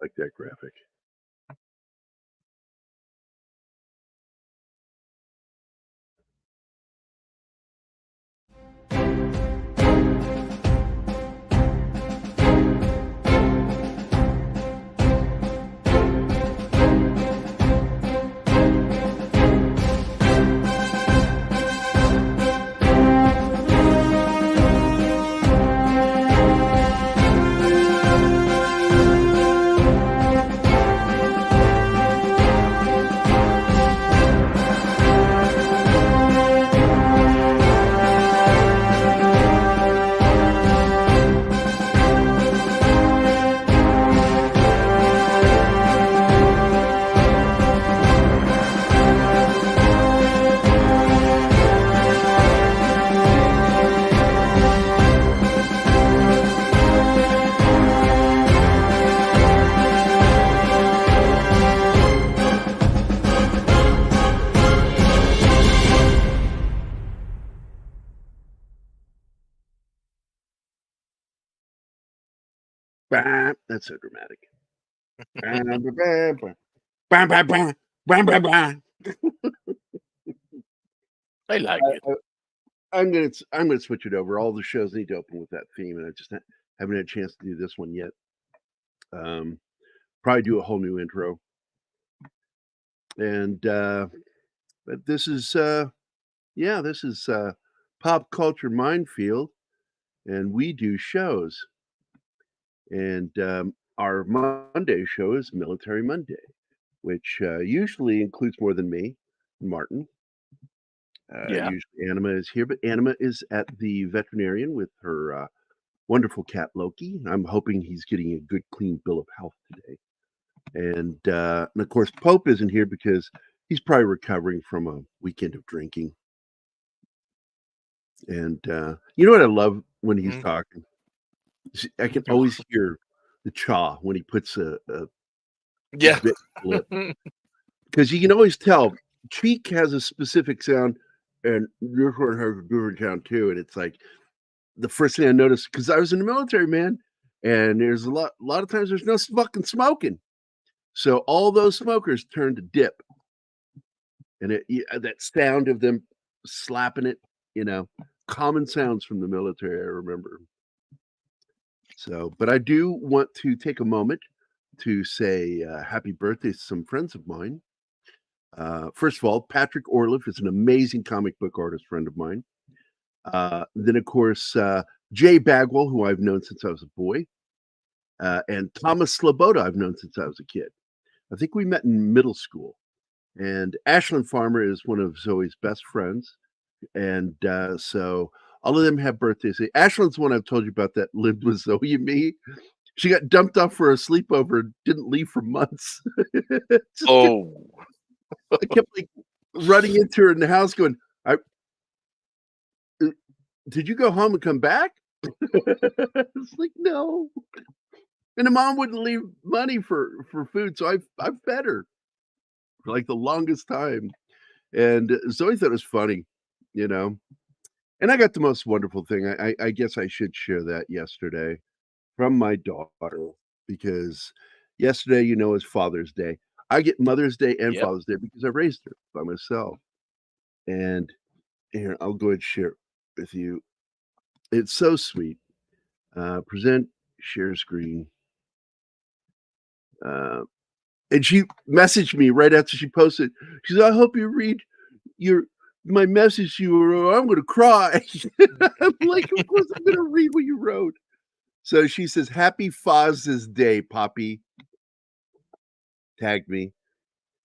like that graphic. Bah, that's so dramatic. Bah, bah, bah, bah. Bah, bah, bah. Bah, bah, bah. I like it. I'm gonna switch it over. All the shows need to open with that theme, and I just haven't had a chance to do this one yet. Um, Probably do a whole new intro. And but this is Pop Culture Minefield, and we do shows. And our Monday show is Military Monday, which usually includes more than me, Martin. Yeah. Usually Anima is here, but Anima is at the veterinarian with her wonderful cat Loki. I'm hoping he's getting a good, clean bill of health today. And of course, Pope isn't here because he's probably recovering from a weekend of drinking. And you know what I love when he's talking? I can always hear the chaw when he puts a Yeah. bit lip, because you can always tell Cheek has a specific sound, and this one has a different sound too. And it's like the first thing I noticed, because I was in the military, man, and there's a lot of times there's no fucking smoking, so all those smokers turn to dip, and that sound of them slapping it, common sounds from the military. I remember. So, but I do want to take a moment to say happy birthday to some friends of mine. First of all, Patrick Orliff is an amazing comic book artist friend of mine. Then, of course, Jay Bagwell, who I've known since I was a boy, and Thomas Sloboda, I've known since I was a kid. I think we met in middle school. And Ashlyn Farmer is one of Zoe's best friends. And so all of them have birthdays. Ashlyn's the one I've told you about that lived with Zoe and me. She got dumped off for a sleepover and didn't leave for months. Oh. I kept like running into her in the house going, did you go home and come back? It's like, no. And the mom wouldn't leave money for food, so I've fed her for like the longest time. And Zoe thought it was funny, you know. And I got the most wonderful thing. I guess I should share that yesterday from my daughter, because yesterday, is Father's Day. I get Mother's Day and Yep. Father's Day because I raised her by myself. And here, I'll go ahead and share it with you. It's so sweet. Present, share screen. And she messaged me right after she posted. She said, "I hope you read my message to you, or I'm going to cry." I'm like, "Of course I'm going to read what you wrote." So she says, "Happy Father's Day, Poppy." Tagged me.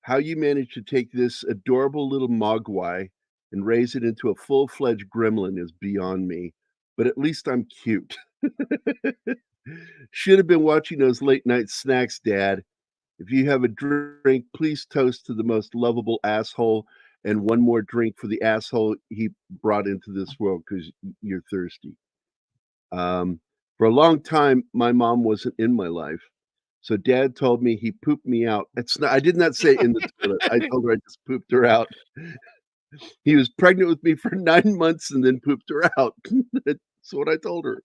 "How you managed to take this adorable little mogwai and raise it into a full-fledged gremlin is beyond me, but at least I'm cute. Should have been watching those late night snacks, Dad. If you have a drink, please toast to the most lovable asshole, and one more drink for the asshole he brought into this world because you're thirsty." For a long time, my mom wasn't in my life. So Dad told me he pooped me out. I did not say in the toilet. I told her I just pooped her out. He was pregnant with me for 9 months and then pooped her out. That's what I told her.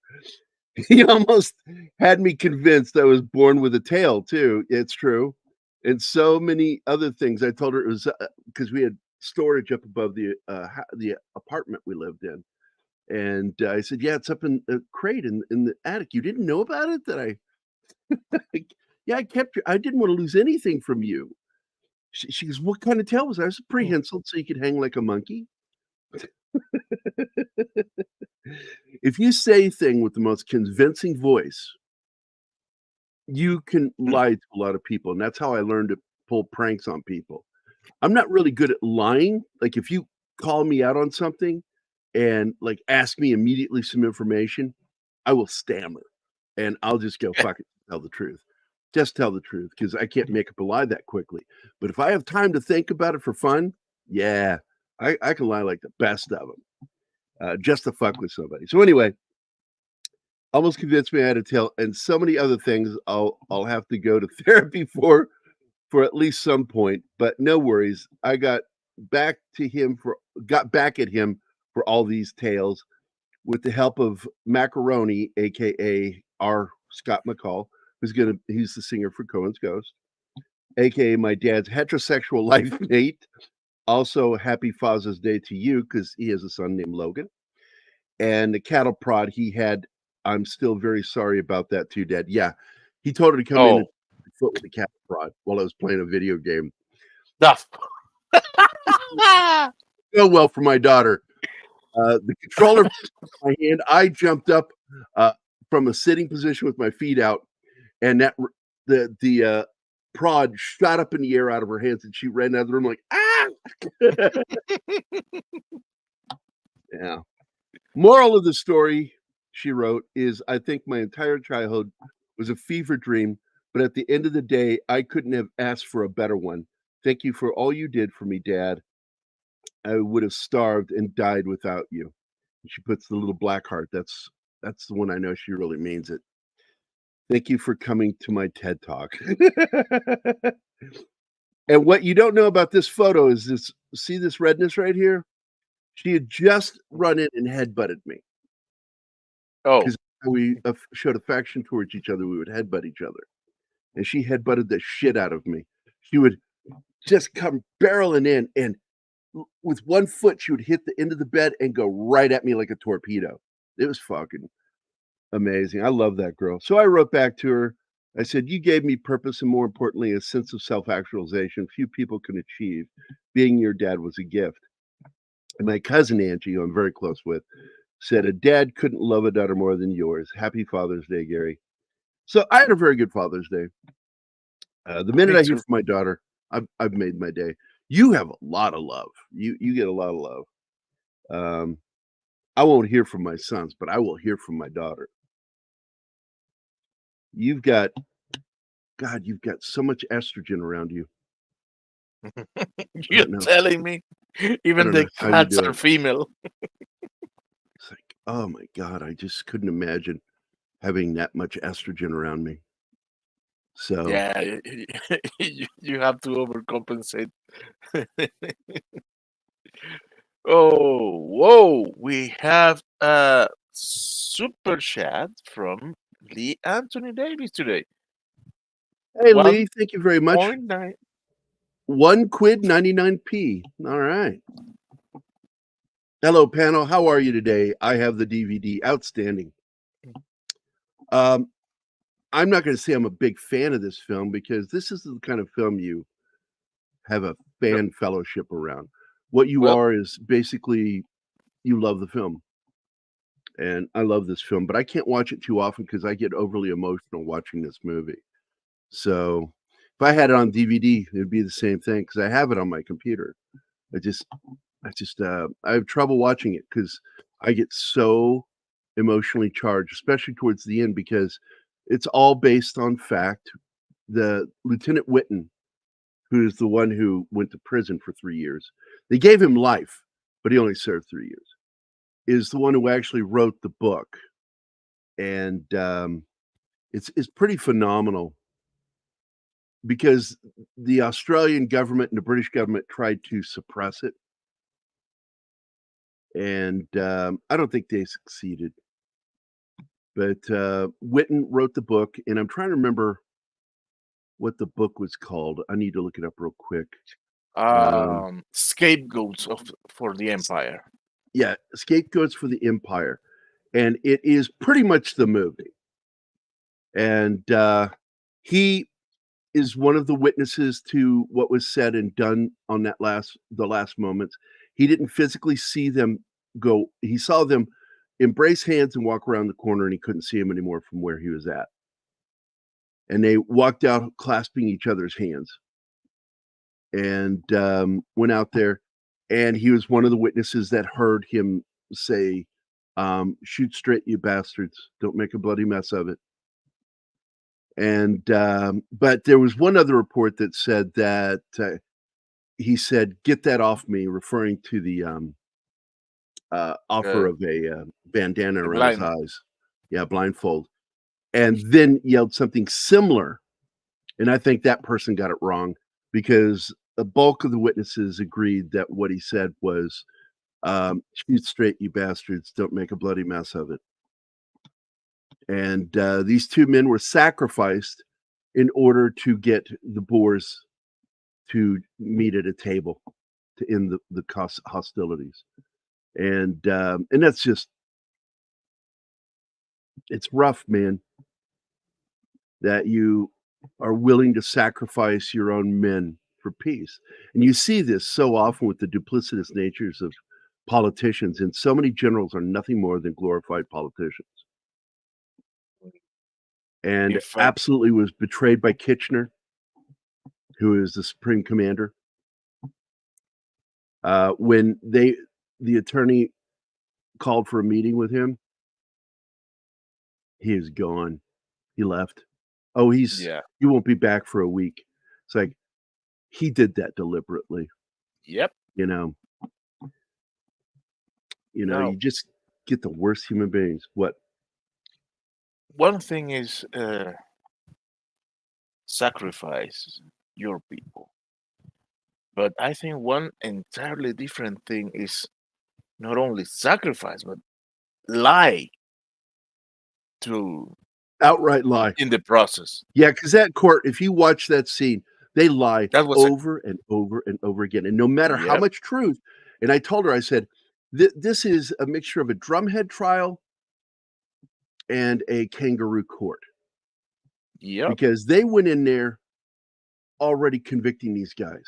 He almost had me convinced I was born with a tail too. It's true. And so many other things. I told her it was because we had storage up above the apartment we lived in. And I said, "Yeah, it's up in a crate in the attic. You didn't know about it? That I like, yeah, I kept your I didn't want to lose anything from you." She goes, "What kind of tail was that?" I said, "Prehensile, so you could hang like a monkey." If you say a thing with the most convincing voice, you can Mm. lie to a lot of people, and that's how I learned to pull pranks on people. I'm not really good at lying. Like, if you call me out on something and, like, ask me immediately some information, I will stammer, and I'll just go, "Fuck it, tell the truth." Just tell the truth because I can't make up a lie that quickly. But if I have time to think about it for fun, yeah, I can lie like the best of them, just to fuck with somebody. So anyway, almost convinced me I had to tell, and so many other things I'll have to go to therapy for at least some point, but no worries. I got back at him for all these tales with the help of Macaroni, aka R. Scott McCall, he's the singer for Cohen's Ghost, aka my dad's heterosexual life mate. Also, happy Father's Day to you because he has a son named Logan. And the cattle prod he had, I'm still very sorry about that too, Dad. Yeah, he told her to come in and Oh, foot with the cattle prod while I was playing a video game. stuff. Go well for my daughter. The controller in my hand, I jumped up uh, from a sitting position with my feet out, and the prod shot up in the air out of her hands, and she ran out of the room like, ah! Yeah. Moral of the story, she wrote, is I think my entire childhood was a fever dream, but at the end of the day, I couldn't have asked for a better one. Thank you for all you did for me, Dad. I would have starved and died without you. And she puts the little black heart. That's the one I know she really means it. Thank you for coming to my TED Talk. And what you don't know about this photo is this see this redness right here? She had just run in and headbutted me. Oh, 'Cause we showed affection towards each other, we would headbutt each other, and she headbutted the shit out of me. She would just come barreling in, and with one foot, she would hit the end of the bed and go right at me like a torpedo. It was fucking amazing. I love that girl. So I wrote back to her. I said, "You gave me purpose and more importantly, a sense of self-actualization few people can achieve. Being your dad was a gift." And my cousin Angie, who I'm very close with, said, "A dad couldn't love a daughter more than yours. Happy Father's Day, Gerry." So I had a very good Father's Day. The minute me I hear too. from my daughter, I've made my day. You have a lot of love. You get a lot of love. Um, I won't hear from my sons, but I will hear from my daughter. You've got God, you've got so much estrogen around you. I You're don't know. telling me? I Even don't know the how you cats do are it. female. It's like, oh my God, I just couldn't imagine having that much estrogen around me. So Yeah, you have to overcompensate. Oh, whoa! We have a super chat from Lee Anthony Davis today. hey One Lee, thank you very much. point nine. 1 quid 99p. All right. Hello, panel. How are you today? I have the DVD. Outstanding. Um, I'm not going to say I'm a big fan of this film because this is the kind of film you have a No, fan fellowship around. What you well, are is basically you love the film, and I love this film, but I can't watch it too often because I get overly emotional watching this movie. So if I had it on DVD, it'd be the same thing because I have it on my computer. I just, I have trouble watching it because I get so emotionally charged, especially towards the end because it's all based on fact. The Lieutenant Whitten, who is the one who went to prison for 3 years, they gave him life, but he only served 3 years, is the one who actually wrote the book, and, it's pretty phenomenal because the Australian government and the British government tried to suppress it, and, I don't think they succeeded. But Witten wrote the book, and I'm trying to remember what the book was called. I need to look it up real quick. Scapegoats for the Empire. Yeah, Scapegoats for the Empire. And it is pretty much the movie. And he is one of the witnesses to what was said and done on the last moments. He didn't physically see them go. He saw them embrace hands and walk around the corner, and he couldn't see him anymore from where he was at. And they walked out clasping each other's hands and went out there. And he was one of the witnesses that heard him say, shoot straight, you bastards. Don't make a bloody mess of it. And but there was one other report that said that he said, "Get that off me," referring to the offer of a bandana around his eyes. Yeah, blindfold. And then yelled something similar. And I think that person got it wrong because the bulk of the witnesses agreed that what he said was, shoot straight, you bastards. Don't make a bloody mess of it. And these two men were sacrificed in order to get the Boers to meet at a table to end the hostilities. And that's just, it's rough, man, that you are willing to sacrifice your own men for peace. And you see this so often with the duplicitous natures of politicians, and so many generals are nothing more than glorified politicians. And absolutely was betrayed by Kitchener, who is the supreme commander. When the attorney called for a meeting with him, he is gone. He left. Oh, he won't be back for a week. It's like he did that deliberately. Yep. You know, you just get the worst human beings. What? One thing is sacrifice your people. But I think one entirely different thing is not only sacrifice, but lie to outright lie in the process. Yeah, because that court, if you watch that scene, they lie over and over and over again. And no matter how much truth, and I told her, I said, this is a mixture of a drumhead trial and a kangaroo court. Yeah. Because they went in there already convicting these guys.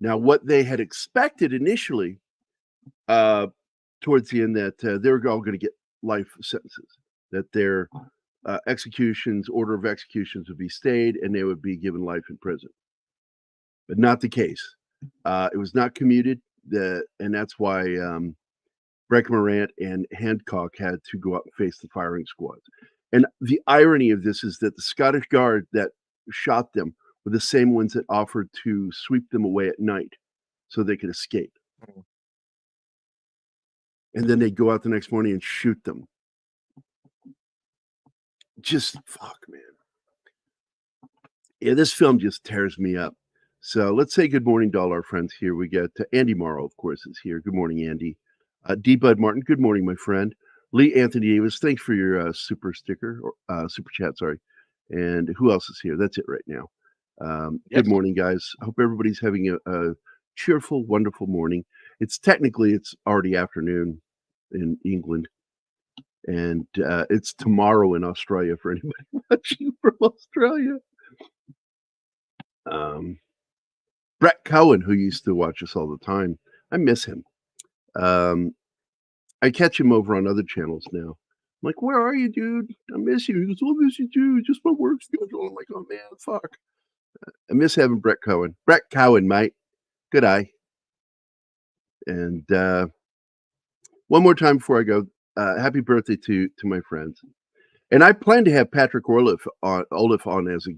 Now, what they had expected initially, towards the end, that they were all going to get life sentences, that their order of executions would be stayed, and they would be given life in prison. But not the case. It was not commuted, and that's why Morant and Hancock had to go out and face the firing squads. And the irony of this is that the Scottish Guard that shot them were the same ones that offered to sweep them away at night so they could escape. And then they'd go out the next morning and shoot them. Just fuck, man. Yeah, this film just tears me up. So let's say good morning to all our friends here. We got Andy Morrow, of course, is here. Good morning, Andy. D. Bud Martin, good morning, my friend. Lee Anthony Davis, thanks for your super chat, sorry. And who else is here? That's it right now. Good morning, guys. I hope everybody's having a cheerful, wonderful morning. It's already afternoon in England. And it's tomorrow in Australia for anybody watching from Australia. Brett Cohen, who used to watch us all the time, I miss him. I catch him over on other channels now. I'm like, where are you, dude? I miss you. He goes, I miss you too. Just my work schedule. I'm like, oh man, fuck. I miss having Brett Cohen. Brett Cohen, mate. Good eye. And one more time before I go, happy birthday to my friends. And I plan to have Patrick Orliff on as a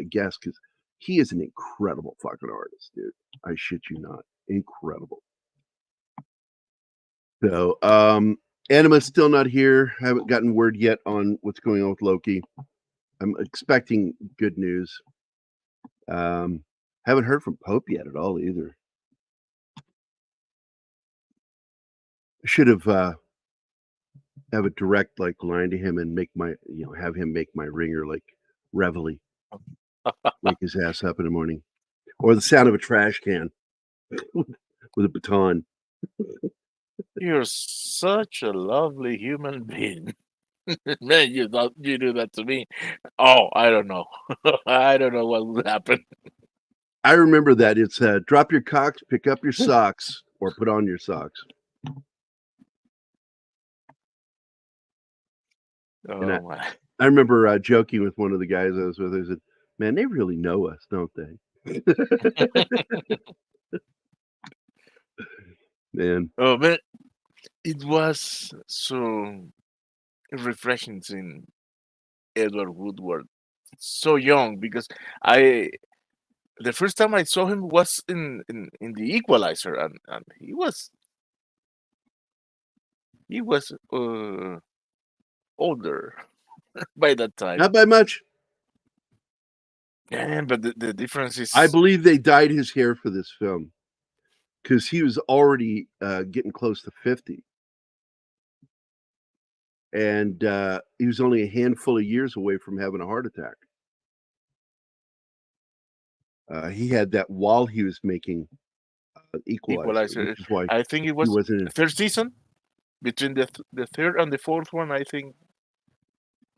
guest because he is an incredible fucking artist, dude. I shit you not. Incredible. So, Anima's still not here. Haven't gotten word yet on what's going on with Loki. I'm expecting good news. Haven't heard from Pope yet at all either. I should have have a direct line to him and make my have him make my ringer like Reveille, wake his ass up in the morning, or the sound of a trash can with a baton. You're such a lovely human being. Man, you do that to me. Oh, I don't know. I don't know what would happen. I remember that. It's drop your cocks, pick up your socks, or put on your socks. Oh my. I remember joking with one of the guys I was with. I said, "Man, they really know us, don't they?" Man, Oh man, it was so refreshing seeing Edward Woodward so young because I the first time I saw him was in the Equalizer and he was older by that time. not by much. Yeah, but the difference is I believe they dyed his hair for this film because he was already getting close to 50. And he was only a handful of years away from having a heart attack. He had that while he was making Equalizer, which is why I think it he was wasn't in. third season between the third and the fourth one. I think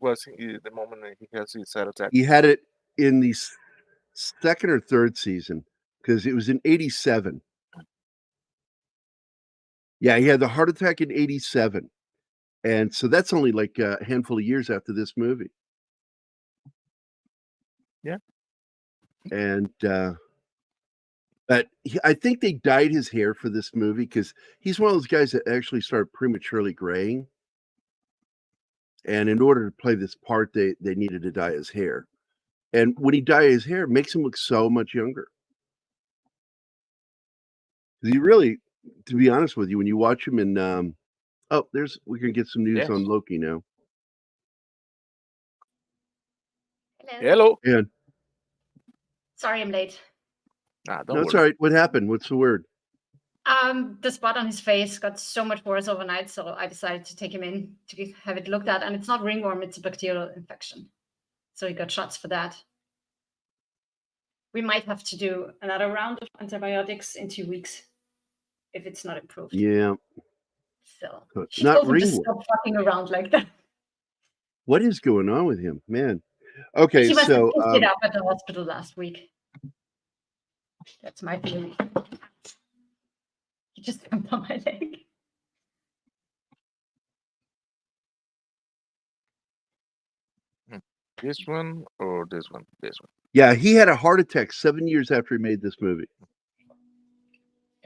was the moment that he has his heart attack. He had it in the second or third season because it was in 87. Yeah, he had the heart attack in 87. And so that's only like a handful of years after this movie. Yeah. And but I think they dyed his hair for this movie because he's one of those guys that actually started prematurely graying. And in order to play this part, they needed to dye his hair. And when he dyed his hair, it makes him look so much younger. He really, to be honest with you, when you watch him in we can get some news on Loki now. Hello. Yeah. Sorry, I'm late. Don't No, it's worry. all right. What happened? What's the word? The spot on his face got so much worse overnight, so I decided to take him in to have it looked at. And it's not ringworm, it's a bacterial infection. So he got shots for that. We might have to do another round of antibiotics in 2 weeks if it's not improved. Yeah. So not ringworm. Stop fucking around like that. What is going on with him, man? Okay, he must so have picked it up at the hospital last week. That's my theory. He just jumped on my leg. This one or this one? This one. Yeah, he had a heart attack 7 years after he made this movie.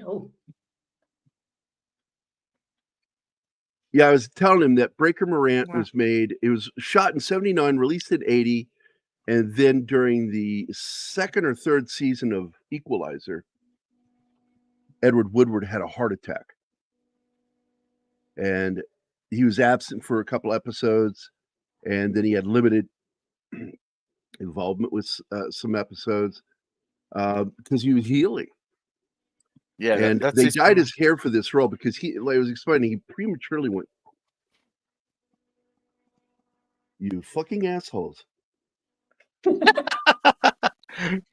Oh. Yeah, I was telling him that Breaker Morant was made. It was shot in 79, released in 80, and then during the second or third season of Equalizer, Edward Woodward had a heart attack. And he was absent for a couple episodes, and then he had limited involvement with some episodes because he was healing. Yeah, and that's they dyed his hair for this role because like I was explaining, he prematurely went. You fucking assholes.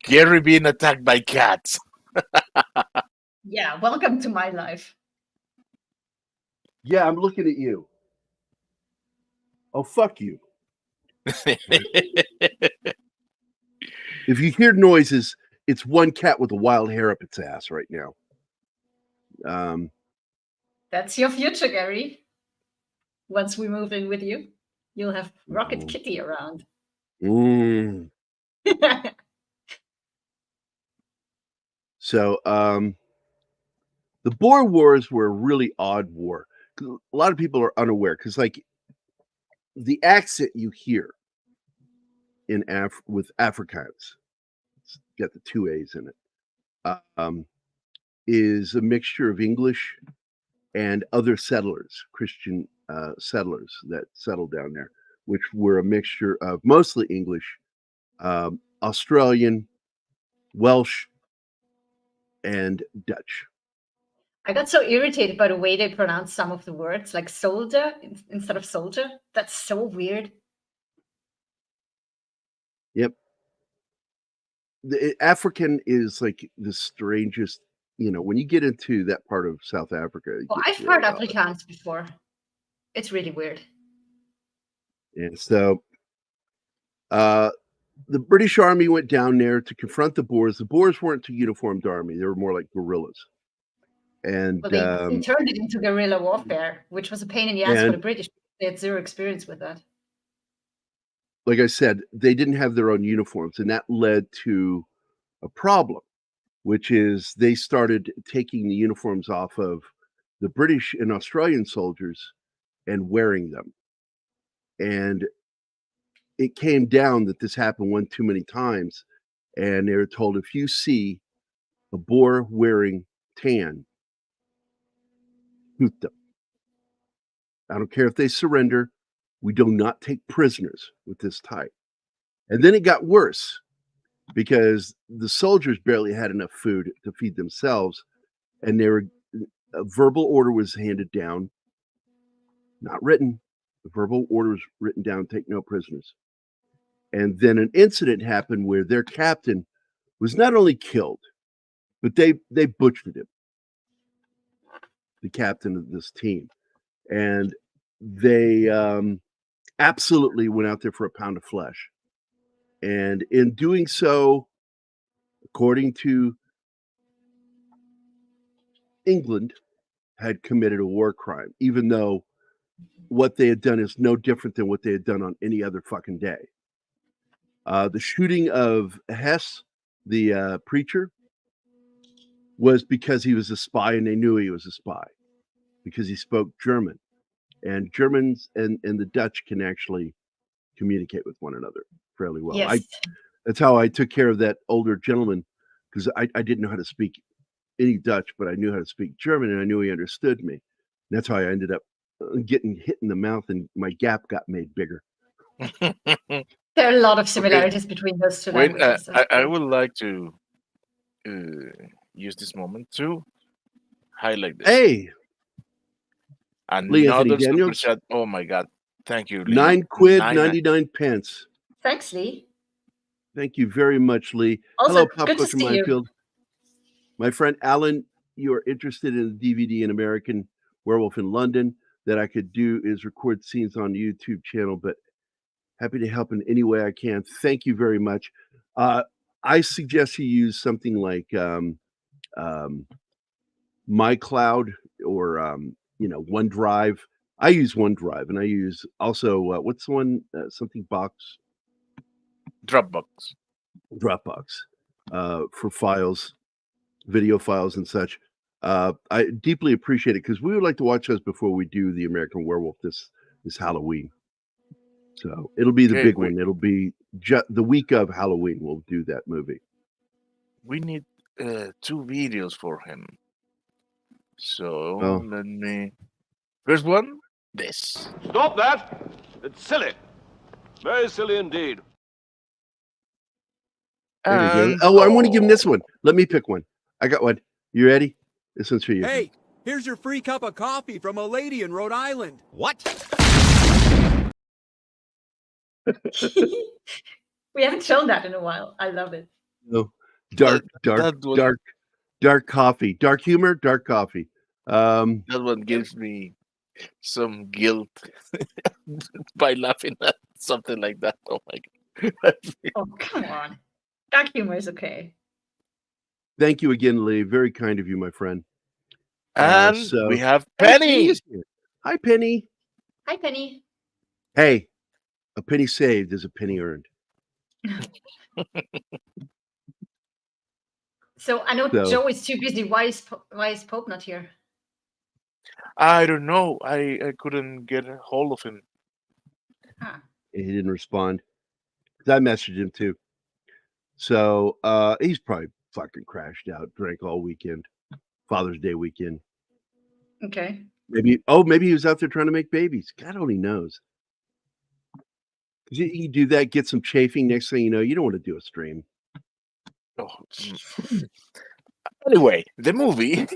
Gerry being attacked by cats. Yeah, welcome to my life. Yeah, I'm looking at you. Oh, fuck you. If you hear noises, it's one cat with a wild hair up its ass right now. That's your future, Gerry. Once we move in with you, you'll have Rocket Kitty around. So, the Boer Wars were a really odd war. A lot of people are unaware because, like, the accent you hear in with Afrikaans, it's got the 2 A's in it, is a mixture of English and other settlers, Christian settlers that settled down there, which were a mixture of mostly English, Australian, Welsh, and Dutch. I got so irritated by the way they pronounce some of the words, like soldier instead of soldier. That's so weird. Yep. African is like the strangest, when you get into that part of South Africa. Well, I've heard Afrikaans before. It's really weird. And so the British Army went down there to confront the Boers. The Boers weren't a uniformed army. They were more like guerrillas. And well, they turned it into guerrilla warfare, which was a pain in the ass for the British. They had zero experience with that. Like I said, they didn't have their own uniforms, and that led to a problem, which is they started taking the uniforms off of the British and Australian soldiers and wearing them. And it came down that this happened one too many times, and they were told, if you see a Boer wearing tan, shoot them. I don't care if they surrender. We do not take prisoners with this type. And then it got worse because the soldiers barely had enough food to feed themselves, and a verbal order was handed down, not written. The verbal order was written down, take no prisoners. And then an incident happened where their captain was not only killed, but they butchered him, the captain of this team. And they absolutely went out there for a pound of flesh. And in doing so, according to England, had committed a war crime, even though what they had done is no different than what they had done on any other fucking day. The shooting of Hess, the preacher, was because he was a spy, and they knew he was a spy because he spoke German. And Germans and the Dutch can actually communicate with one another fairly well. Yes. That's how I took care of that older gentleman, because I didn't know how to speak any Dutch, but I knew how to speak German, and I knew he understood me. And that's how I ended up getting hit in the mouth, and my gap got made bigger. There are a lot of similarities between those two languages. I would like to use this moment to highlight this. Hey, Lee Anthony Another super Daniels. chat. Oh my God. Thank you, Lee. £9, 99 pence. Thanks, Lee. Thank you very much, Lee. Also, hello, Pop good to Culture see you. Minefield. My friend Alan, you are interested in the DVD An American Werewolf in London. That I could do is record scenes on the YouTube channel, but happy to help in any way I can. Thank you very much. I suggest you use something like MyCloud or OneDrive. I use OneDrive, and I use also what's the one something box? Dropbox for files, video files and such. I deeply appreciate it because we would like to watch those before we do the American Werewolf this Halloween. So it'll be the big one. It'll be the week of Halloween. We'll do that movie. We need 2 videos for him. So let me. First one, this. Stop that! It's silly. Very silly indeed. There you go. I want to give him this one. Let me pick one. I got one. You ready? This one's for you. Hey, here's your free cup of coffee from a lady in Rhode Island. What? We haven't shown that in a while. I love it. No, dark coffee, dark humor, dark coffee. That one gives me some guilt by laughing at something like that. Oh my God. Oh, come on. Dark humor is okay. Thank you again, Lee. Very kind of you, my friend. And we have Penny. Hi, Penny. Hi, Penny. Hey, a penny saved is a penny earned. So I know Joe is too busy. Why is Pope not here? I don't know. I couldn't get a hold of him. Huh. He didn't respond. I messaged him too. So he's probably fucking crashed out, drank all weekend, Father's Day weekend. Okay. Maybe he was out there trying to make babies. God only knows. You do that, get some chafing. Next thing you know, you don't want to do a stream. Oh. Anyway, the movie.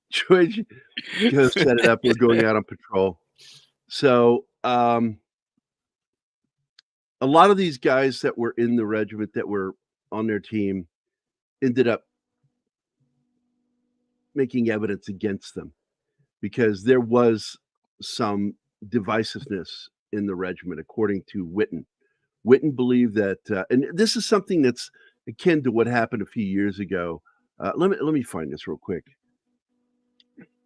George, go set it up. We're going out on patrol. So a lot of these guys that were in the regiment that were on their team ended up making evidence against them because there was some divisiveness in the regiment, according to Witten. Witten believed that, and this is something that's akin to what happened a few years ago. Let me find this real quick.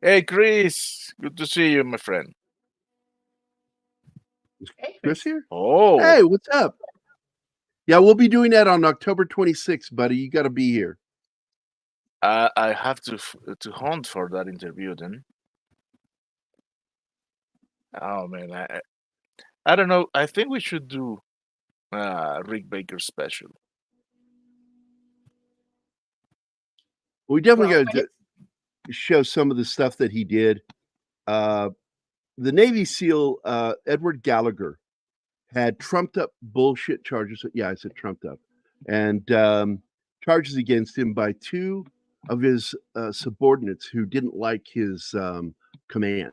Hey, Chris. Good to see you, my friend. Hey, Chris here? Oh. Hey, what's up? Yeah, we'll be doing that on October 26th, buddy. You got to be here. I have to hunt for that interview then. Oh man, I don't know. I think we should do Rick Baker special. We definitely Well, got to show some of the stuff that he did. The Navy SEAL Edward Gallagher had trumped up bullshit charges. Yeah, I said trumped up, and charges against him by two of his subordinates who didn't like his command.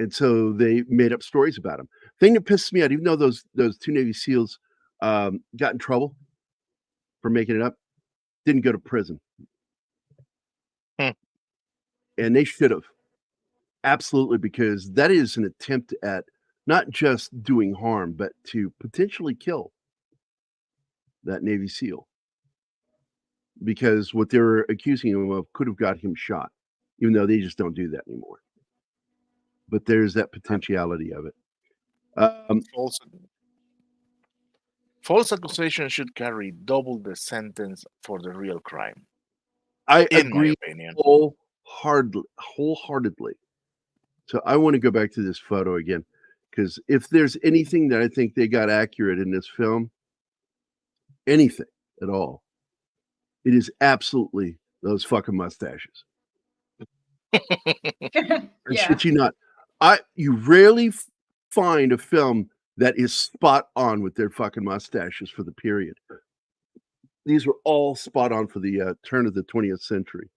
And so they made up stories about him. Thing that pisses me out, even though those two Navy SEALs got in trouble for making it up, didn't go to prison. And they should have. Absolutely, because that is an attempt at not just doing harm, but to potentially kill that Navy SEAL. Because what they were accusing him of could have got him shot, even though they just don't do that anymore. But there's that potentiality of it. False accusation should carry double the sentence for the real crime. I in agree my opinion. wholeheartedly. So I want to go back to this photo again, because if there's anything that I think they got accurate in this film, anything at all, it is absolutely those fucking mustaches. yeah. Shit you not. You rarely find a film that is spot on with their fucking mustaches for the period. These were all spot on for the turn of the 20th century.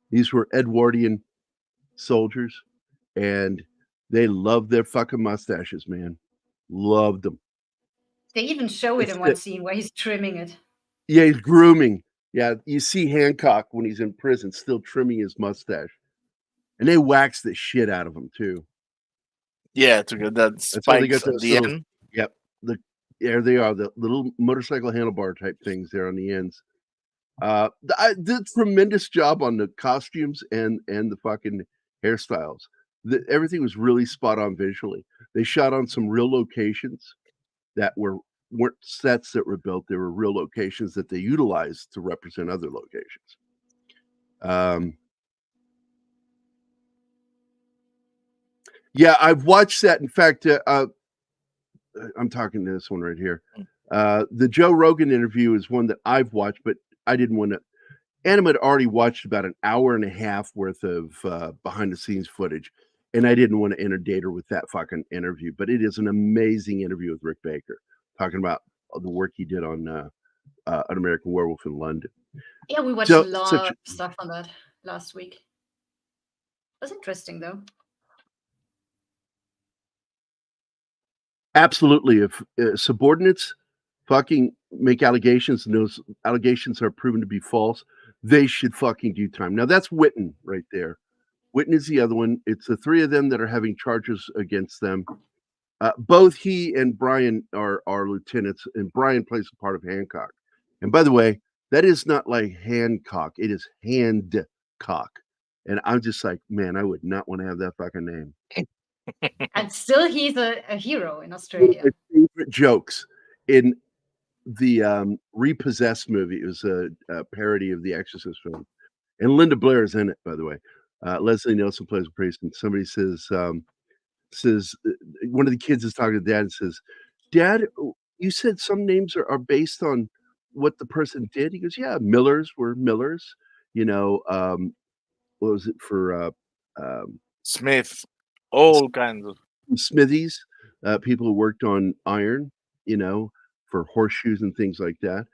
These were Edwardian soldiers, and they loved their fucking mustaches, man. Loved them. They even show it in one scene where he's trimming it. Yeah, he's grooming. Yeah, you see Hancock when he's in prison still trimming his mustache. And they wax the shit out of him, too. Yeah, to get that spikes at the end. Yep. There they are, the little motorcycle handlebar type things there on the ends. I did a tremendous job on the costumes and the fucking hairstyles. Everything was really spot on visually. They shot on some real locations that weren't sets that were built. They were real locations that they utilized to represent other locations. Yeah, I've watched that. In fact, I'm talking to this one right here. The Joe Rogan interview is one that I've watched, but I didn't want to. Anima had already watched about an hour and a half worth of behind the scenes footage, and I didn't want to inundate her with that fucking interview. But it is an amazing interview with Rick Baker, talking about the work he did on An American Werewolf in London. Yeah, we watched a lot of stuff on that last week. It was interesting, though. Absolutely. If subordinates fucking make allegations and those allegations are proven to be false, they should fucking do time. Now, that's Witten right there. Witten is the other one. It's the three of them that are having charges against them. Both he and Brian are lieutenants, and Brian plays a part of Hancock. And by the way, that is not like Hancock. It is Handcock. And I'm just like, man, I would not want to have that fucking name. And still he's a hero in Australia. My favorite jokes in the Repossessed movie. It was a parody of the Exorcist film. And Linda Blair is in it, by the way. Leslie Nielsen plays a priest, and somebody says one of the kids is talking to dad and says, "Dad, you said some names are based on what the person did." He goes, "Yeah, Millers were Millers. You know, what was it for Smith, all kinds of smithies, people who worked on iron, you know, for horseshoes and things like that."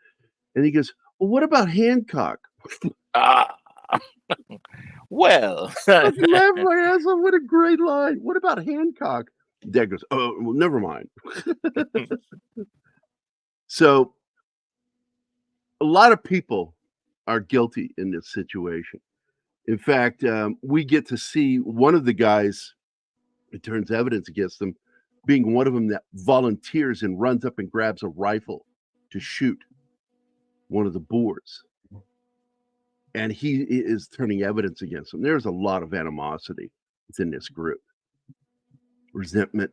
And he goes, Well, what about Hancock? Ah, well, I laughed my ass off. What a great line. What about Hancock? Dad goes, oh, well, never mind. So a lot of people are guilty in this situation. In fact, we get to see one of the guys, it turns evidence against them, being one of them that volunteers and runs up and grabs a rifle to shoot one of the boards. And he is turning evidence against him. There's a lot of animosity within this group. Resentment.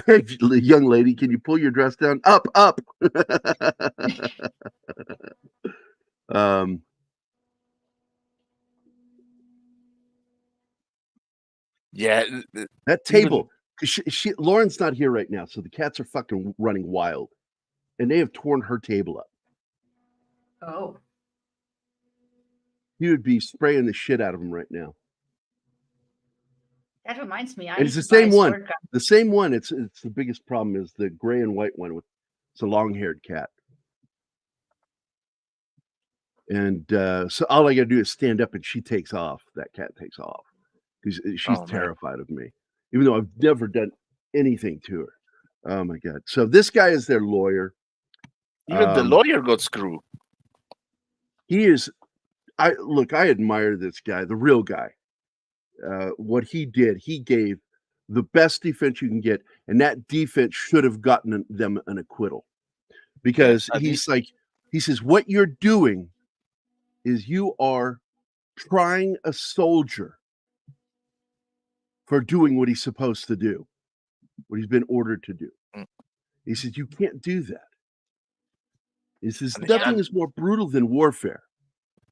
Young lady, can you pull your dress down? Up. yeah, That table, because Lauren's not here right now, so the cats are fucking running wild. And they have torn her table up. Oh. He would be spraying the shit out of them right now. That reminds me. And it's the same one. The same one. It's the biggest problem is the gray and white one with it's a long-haired cat. And so all I got to do is stand up and she takes off. That cat takes off because she's terrified of me, even though I've never done anything to her. Oh my God. So this guy is their lawyer. Even the lawyer got screwed. He is. I admire this guy, the real guy. What he did, he gave the best defense you can get, and that defense should have gotten them an acquittal, because he says, what you're doing is you are trying a soldier for doing what he's supposed to do, what he's been ordered to do. He says, you can't do that. He says, nothing is more brutal than warfare.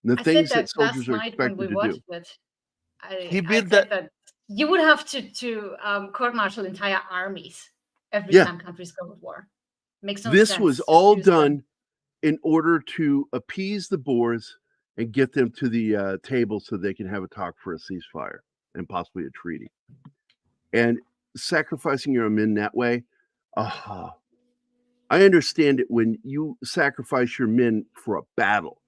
And the things that soldiers are expected to do. He built that you would have to court-martial entire armies every time countries go to war. Makes no sense. This was all done in order to appease the Boers and get them to the table so they can have a talk for a ceasefire and possibly a treaty. And sacrificing your men that way, I understand it when you sacrifice your men for a battle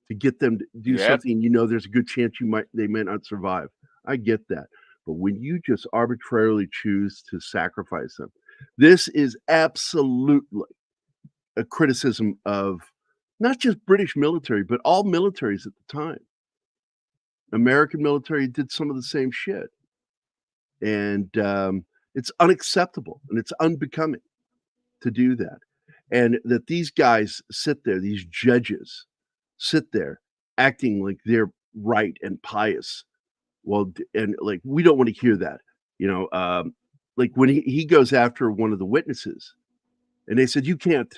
to get them to do something, there's a good chance they may not survive. I get that. But when you just arbitrarily choose to sacrifice them, this is absolutely a criticism of not just British military, but all militaries at the time. American military did some of the same shit. And it's unacceptable and it's unbecoming to do that. And that these guys sit there, these judges sit there acting like they're right and pious. Well, and like, we don't want to hear that, like when he goes after one of the witnesses and they said, you can't,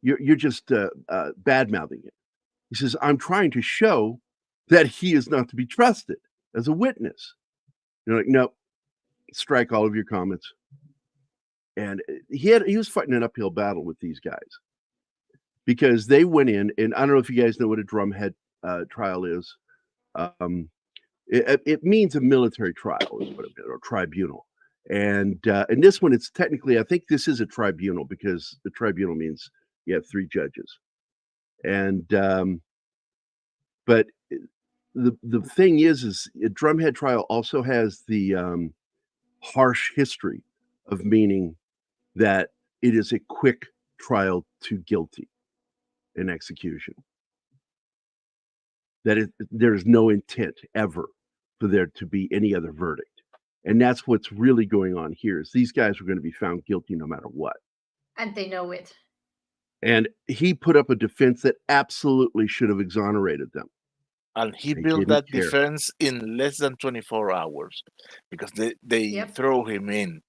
you're just bad-mouthing it. He says, I'm trying to show that he is not to be trusted as a witness. You're like, no, strike all of your comments. And he was fighting an uphill battle with these guys because they went in, and I don't know if you guys know what a drumhead trial is. It means a military trial, is what it is, or tribunal. And in this one, it's technically, I think this is a tribunal because the tribunal means you have 3 judges. And but the thing is a drumhead trial also has the harsh history of meaning that it is a quick trial to guilty and execution. That there is no intent ever for there to be any other verdict. And that's what's really going on here is these guys are going to be found guilty no matter what. And they know it. And he put up a defense that absolutely should have exonerated them. And he built that defense in less than 24 hours because they throw him in.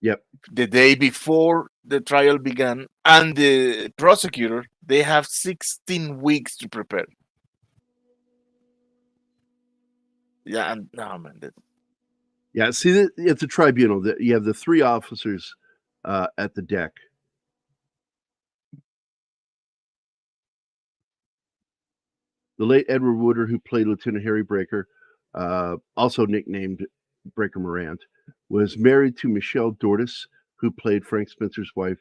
Yep. The day before the trial began, and the prosecutor, they have 16 weeks to prepare. Yeah, and yeah, see, it's a tribunal. That you have the 3 officers at the deck. The late Edward Wooder, who played Lieutenant Harry Breaker, also nicknamed Breaker Morant, was married to Michelle Dortis, who played Frank Spencer's wife,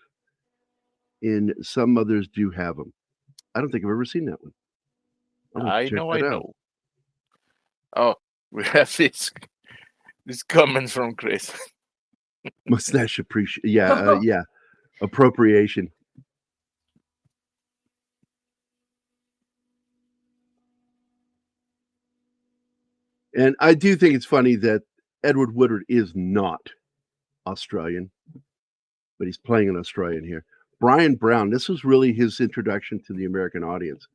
in Some Others Do Have 'Em. I don't think I've ever seen that one. I check know, that I out. know. Oh, we have this comment from Chris. Mustache appreciation. Yeah, appropriation. And I do think it's funny that Edward Woodward is not Australian, but he's playing an Australian here. Brian Brown, this was really his introduction to the American audience.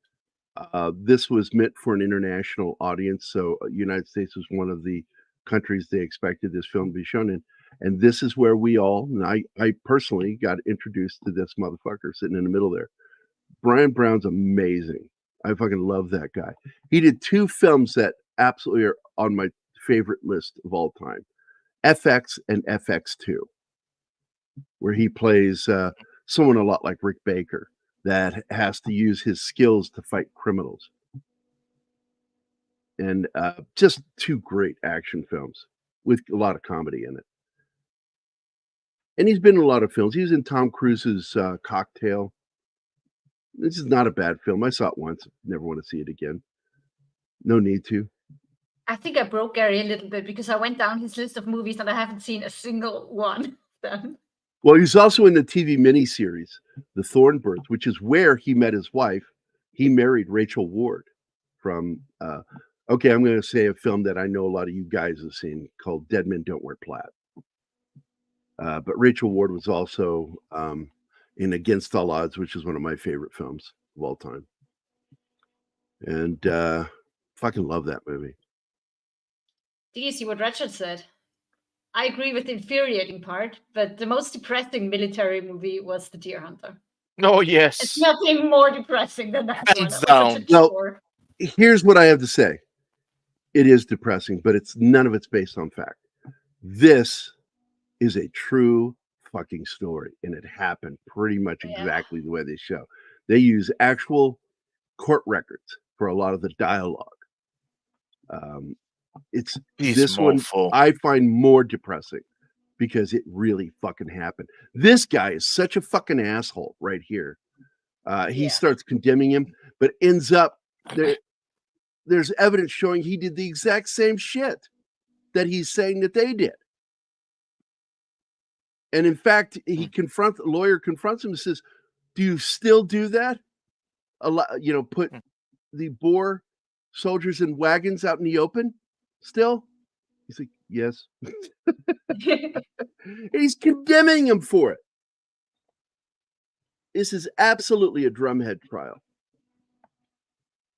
This was meant for an international audience, so United States was one of the countries they expected this film to be shown in. And this is where we all, and I personally got introduced to this motherfucker sitting in the middle there. Brian Brown's amazing. I fucking love that guy. He did 2 films that absolutely are on my favorite list of all time, FX and FX2, where he plays someone a lot like Rick Baker that has to use his skills to fight criminals. And just 2 great action films with a lot of comedy in it. And he's been in a lot of films. He was in Tom Cruise's Cocktail. This is not a bad film. I saw it once. Never want to see it again. No need to. I think I broke Gerry a little bit because I went down his list of movies and I haven't seen a single one. Well, he's also in the TV miniseries, The Thornbirds, which is where he met his wife. He married Rachel Ward from, okay, I'm going to say a film that I know a lot of you guys have seen called Dead Men Don't Wear Plaid. But Rachel Ward was also in Against All Odds, which is one of my favorite films of all time. And fucking love that movie. Do you see what Richard said? I agree with the infuriating part, but the most depressing military movie was The Deer Hunter. Oh, yes. It's nothing more depressing than that Hands one. down. Well, here's what I have to say. It is depressing, but none of it's based on fact. This is a true fucking story, and it happened pretty much exactly the way they show. They use actual court records for a lot of the dialogue. It's this one I find more depressing because it really fucking happened. This guy is such a fucking asshole right here. He starts condemning him, but ends up there's evidence showing he did the exact same shit that he's saying that they did. And in fact, the lawyer confronts him and says, "Do you still do that? Put the Boer soldiers in wagons out in the open still?" He's like, "Yes." He's condemning him for it. This is absolutely a drumhead trial.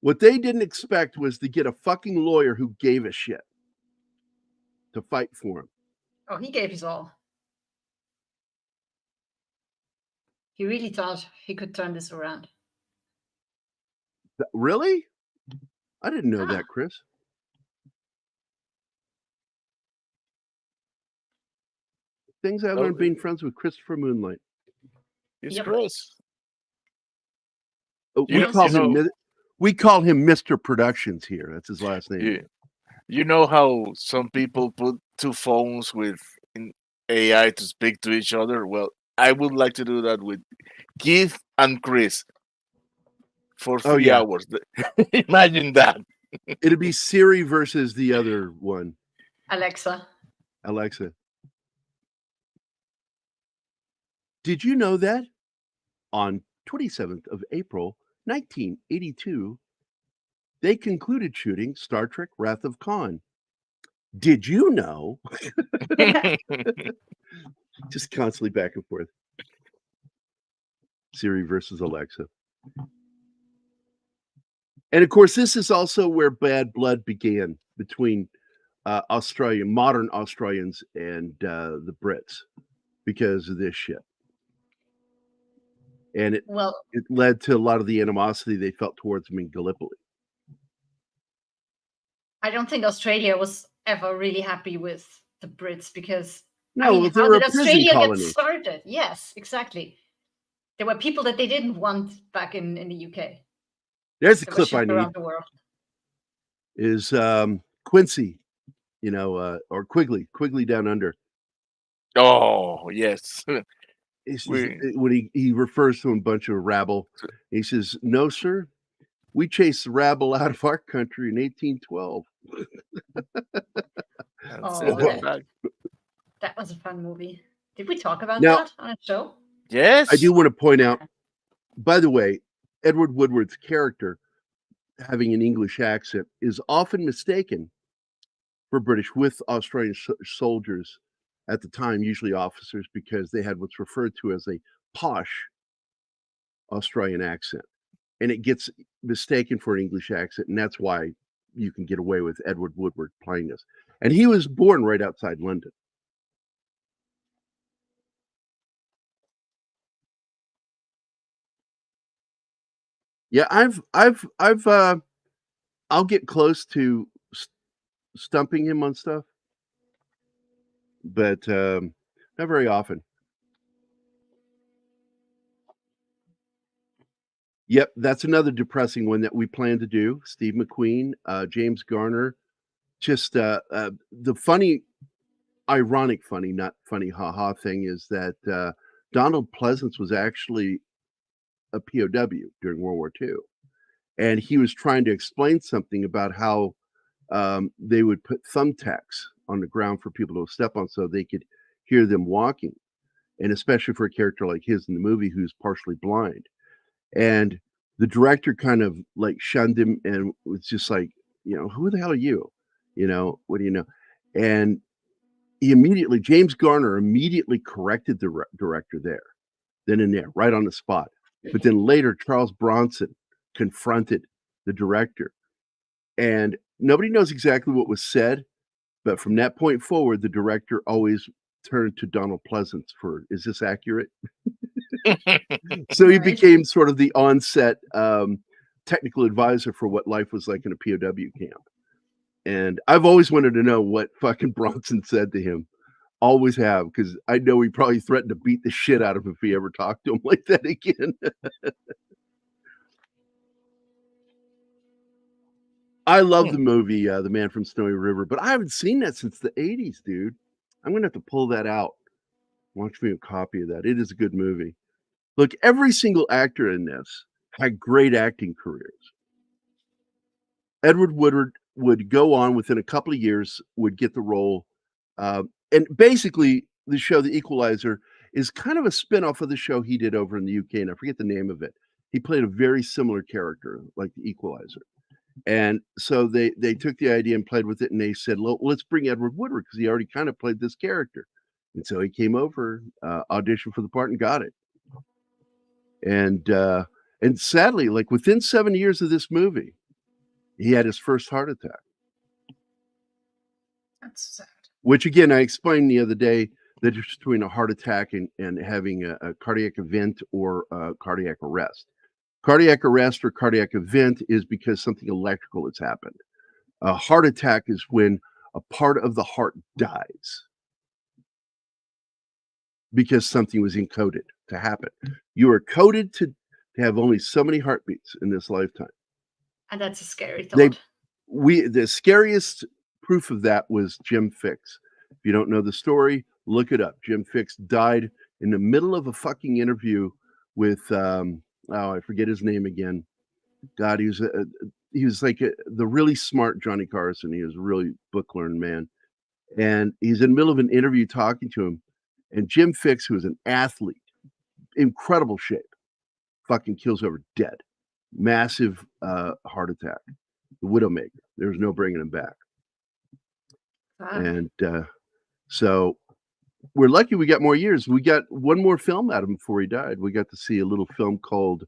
What they didn't expect was to get a fucking lawyer who gave a shit to fight for him. Oh, he gave his all. He really thought he could turn this around. Really? I didn't know that, Chris. Things I learned being friends with Christopher Moonlight. It's Chris. We call him Mr. Productions here. That's his last name. You know how some people put 2 phones with AI to speak to each other? Well, I would like to do that with Keith and Chris for 3 hours. Imagine that. It'd be Siri versus the other one. Alexa. Did you know that on 27th of April, 1982, they concluded shooting Star Trek Wrath of Khan? Did you know? Just constantly back and forth. Siri versus Alexa. And of course, this is also where bad blood began between modern Australians and the Brits because of this shit. And it led to a lot of the animosity they felt towards them in Gallipoli. I don't think Australia was ever really happy with the Brits because how did Australia get started? Yes, exactly. There were people that they didn't want back in the UK. There's the clip I need. The world. Is Quincy, or Quigley Down Under. Oh, yes. when he refers to a bunch of rabble, he says, "No, sir, we chased the rabble out of our country in 1812." That was a fun movie. Did we talk about Now- that on a show? Yes. I do want to point out, by the way, Edward Woodward's character, having an English accent, is often mistaken for British with Australian soldiers at the time, usually officers, because they had what's referred to as a posh Australian accent. And it gets mistaken for an English accent, and that's why you can get away with Edward Woodward playing this. And he was born right outside London. Yeah, I'll get close to stumping him on stuff, but not very often. Yep, that's another depressing one that we plan to do. Steve McQueen, James Garner, just the funny, ironic, funny, not funny, haha thing is that Donald Pleasance was actually a POW during World War II, and he was trying to explain something about how they would put thumbtacks on the ground for people to step on so they could hear them walking, and especially for a character like his in the movie who's partially blind. And the director kind of like shunned him and was just like, who the hell are you? What do you know? And James Garner immediately corrected the director then and there, right on the spot. But then later, Charles Bronson confronted the director, and nobody knows exactly what was said, but from that point forward, the director always turned to Donald Pleasance for, is this accurate? So he became sort of the on-set technical advisor for what life was like in a POW camp. And I've always wanted to know what fucking Bronson said to him. Always have, because I know he probably threatened to beat the shit out of him if he ever talked to him like that again. I love the movie, The Man from Snowy River, but I haven't seen that since the 80s, dude. I'm going to have to pull that out. Watch me a copy of that. It is a good movie. Look, every single actor in this had great acting careers. Edward Woodward would go on within a couple of years, would get the role. And basically, the show The Equalizer is kind of a spin-off of the show he did over in the UK, and I forget the name of it. He played a very similar character, like The Equalizer. And so they took the idea and played with it, and they said, let's bring Edward Woodward, because he already kind of played this character. And so he came over, auditioned for the part, and got it. And sadly, like within 7 years of this movie, he had his first heart attack. That's sad. Which again, I explained the other day, the difference between a heart attack and having a cardiac event or cardiac arrest. Cardiac arrest or cardiac event is because something electrical has happened. A heart attack is when a part of the heart dies because something was encoded to happen. You are coded to have only so many heartbeats in this lifetime. And that's a scary thought. The scariest proof of that was Jim Fix. If you don't know the story, look it up. Jim Fix died in the middle of a fucking interview with I forget his name again. God, he was like the really smart Johnny Carson. He was a really book learned man, and he's in the middle of an interview talking to him, and Jim Fix, who was an athlete, incredible shape, fucking kills over dead, massive heart attack. The Widowmaker. There was no bringing him back. Wow. And so we're lucky we got more years. We got one more film out of him before he died. We got to see a little film called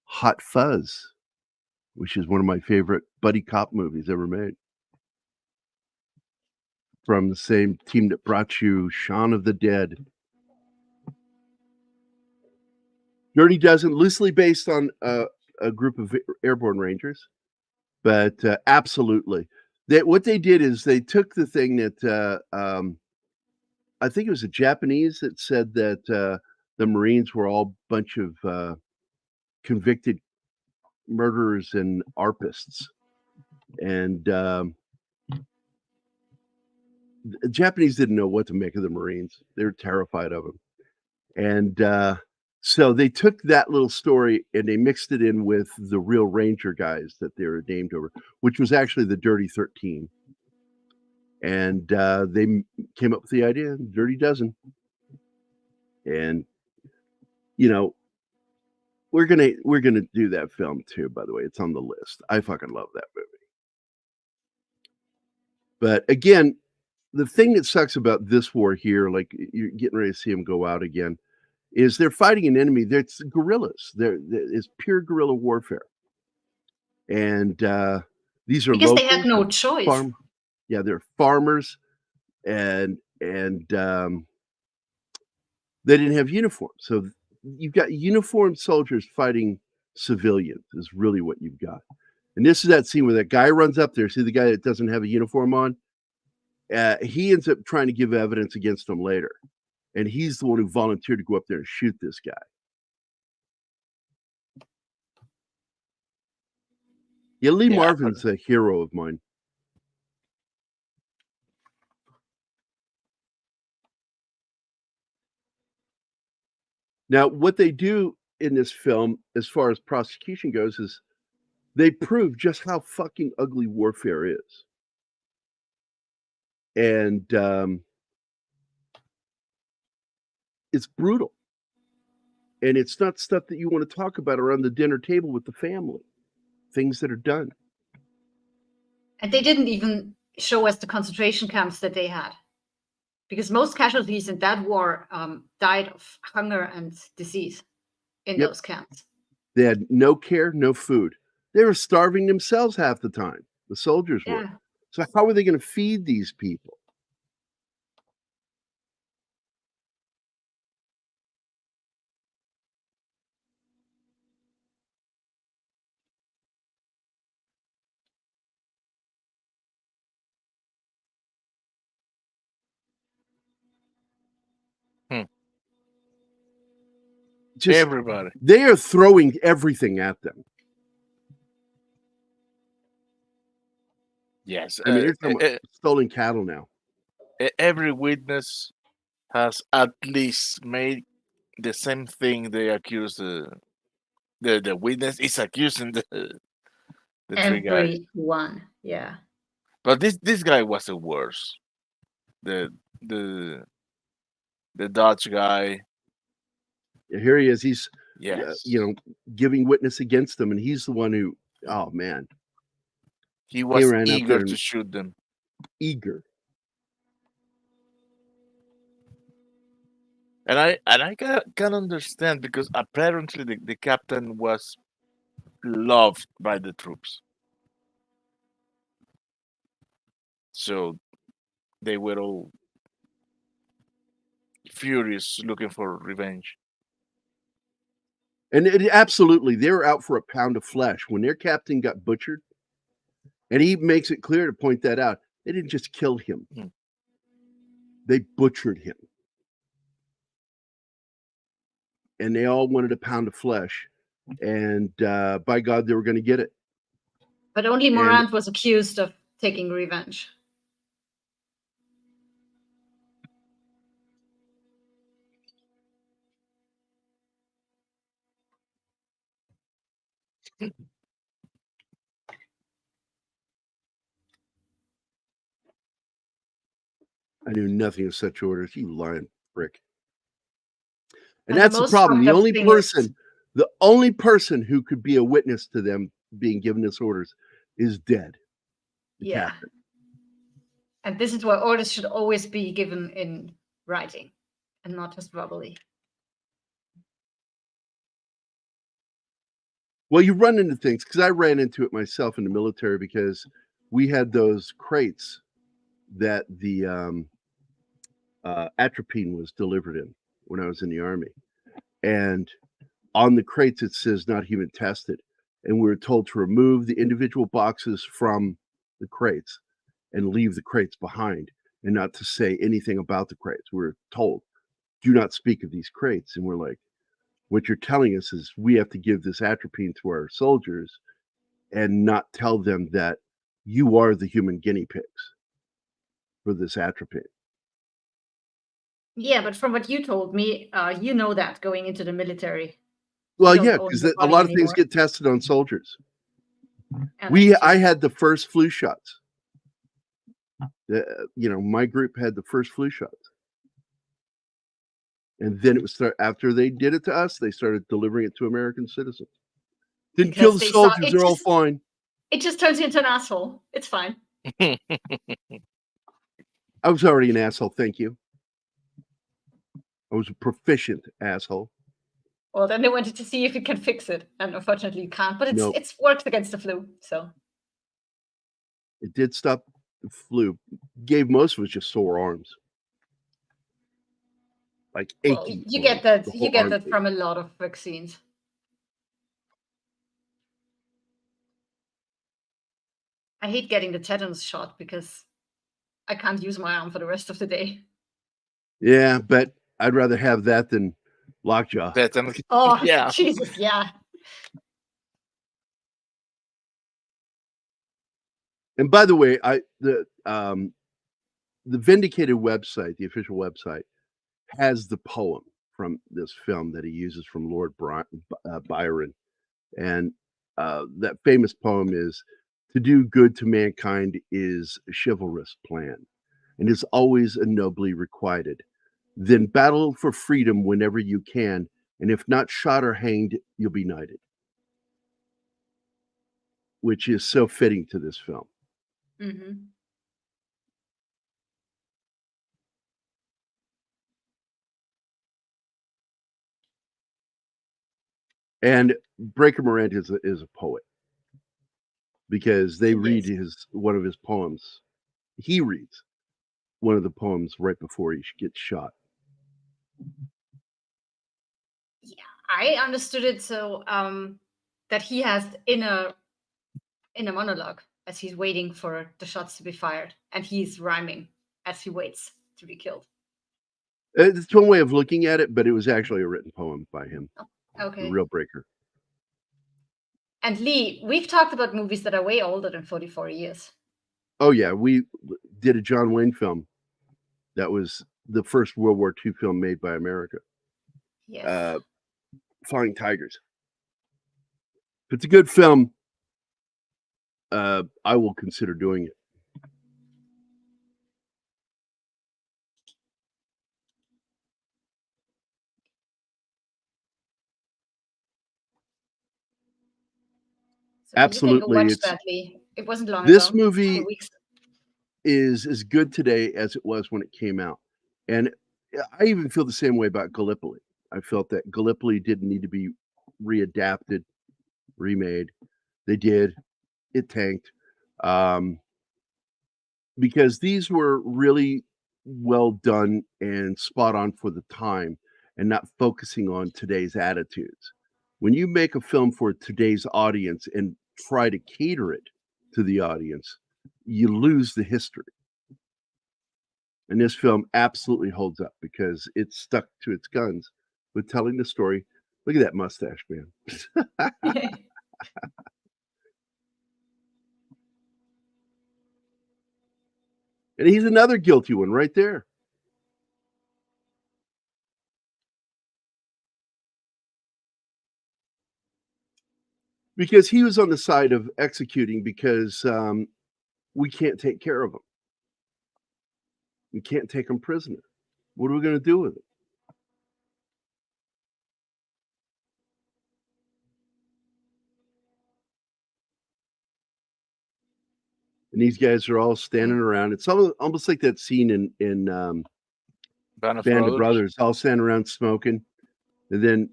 Hot Fuzz, which is one of my favorite buddy cop movies ever made. From the same team that brought you Shaun of the Dead. Dirty Dozen, loosely based on a group of airborne rangers, but absolutely. What they did is they took the thing that I think it was a Japanese that said that the Marines were all a bunch of convicted murderers and arpists. And the Japanese didn't know what to make of the Marines. They were terrified of them. And so they took that little story and they mixed it in with the real Ranger guys that they were named over, which was actually the Dirty 13. And they came up with the idea, Dirty Dozen. And, you know, we're gonna do that film too, by the way. It's on the list. I fucking love that movie. But again, the thing that sucks about this war here, like you're getting ready to see them go out again, is they're fighting an enemy that's guerrillas. It's pure guerrilla warfare. And these are Because locals. they had no choice. They're farmers, and they didn't have uniforms. So you've got uniformed soldiers fighting civilians is really what you've got. And this is that scene where that guy runs up there. See the guy that doesn't have a uniform on? He ends up trying to give evidence against him later. And he's the one who volunteered to go up there and shoot this guy. Yeah, Lee Marvin's a hero of mine. Now, what they do in this film, as far as prosecution goes, is they prove just how fucking ugly warfare is. And it's brutal. And it's not stuff that you want to talk about around the dinner table with the family. Things that are done. And they didn't even show us the concentration camps that they had. Because most casualties in that war died of hunger and disease in those camps. They had no care, no food. They were starving themselves half the time. The soldiers were. So how are they going to feed these people? Just Everybody. They are throwing everything at them. Yes. I mean, you're talking about stolen cattle now. Every witness has at least made the same thing they accuse the witness is accusing the three guys. Everyone, yeah. But this guy was the worst. The Dutch guy. Here he is. He's Yes. giving witness against them, and he's the one who. Oh man, he was ran up eager there to shoot them. Eager. And I can understand because apparently the captain was loved by the troops. So they were all furious looking for revenge. And absolutely, they were out for a pound of flesh. When their captain got butchered, and he makes it clear to point that out, they didn't just kill him. They butchered him. And they all wanted a pound of flesh. And by God, they were going to get it. But only Morant was accused of taking revenge. I knew nothing of such orders. You lying prick. And And that's the problem. The only person, person who could be a witness to them being given this orders is dead. The captain. And this is why orders should always be given in writing and not just verbally. Well, you run into things, because I ran into it myself in the military, because we had those crates that the atropine was delivered in when I was in the Army. And on the crates, it says not human tested. And we were told to remove the individual boxes from the crates and leave the crates behind, and not to say anything about the crates. We were told, do not speak of these crates. And we're like, what you're telling us is we have to give this atropine to our soldiers and not tell them that you are the human guinea pigs for this atropine. Yeah, but from what you told me, you know that going into the military. Well, don't yeah, own because the a body lot of things anymore. get tested on soldiers. And that's I just- had the first flu shots. My group had the first flu shots. And then it was after they did it to us, they started delivering it to American citizens. Didn't kill because the they saw soldiers, it they're all just, fine. it just turns you into an asshole. It's fine. I was already an asshole, thank you. I was a proficient asshole. Well, then they wanted to see if you can fix it, and unfortunately you can't. But No. it's worked against the flu, so It did stop the flu. Gave most of us just sore arms. Like well, aching. you arms. get that. The You whole get arm that ached. from a lot of vaccines. I hate getting the tetanus shot because I can't use my arm for the rest of the day. Yeah, but I'd rather have that than lockjaw. Oh, Yeah. Jesus, yeah. And by the way, the Vindicated website, the official website, has the poem from this film that he uses from Lord Byron. And that famous poem is, "To do good to mankind is a chivalrous plan, and is always and nobly requited. Then battle for freedom whenever you can, and if not shot or hanged, you'll be knighted." Which is so fitting to this film. Mm-hmm. And Breaker Morant is a poet, because they read one of his poems. He reads one of the poems right before he gets shot. Yeah, I understood it so that he has in a monologue as he's waiting for the shots to be fired, and he's rhyming as he waits to be killed. It's one way of looking at it, but it was actually a written poem by him, Okay. the real Breaker. And Lee, we've talked about movies that are way older than 44 years. Oh yeah, we did a John Wayne film. That was the first World War II film made by America. Yes. Flying Tigers. If it's a good film, I will consider doing it. So Absolutely, you can go watch that, Lee. It wasn't long this ago. movie 2 weeks. is as good today as it was when it came out. And I even feel the same way about Gallipoli. I felt that Gallipoli didn't need to be readapted, remade. They did. It tanked. Because these were really well done and spot on for the time, and not focusing on today's attitudes. When you make a film for today's audience and try to cater it to the audience, you lose the history. And this film absolutely holds up because it's stuck to its guns with telling the story. Look at that mustache, man. And he's another guilty one right there. Because he was on the side of executing because we can't take care of him. We can't take him prisoner. What are we going to do with it? And these guys are all standing around. It's almost like that scene in Band of Band of Brothers. Brothers, all standing around smoking. And then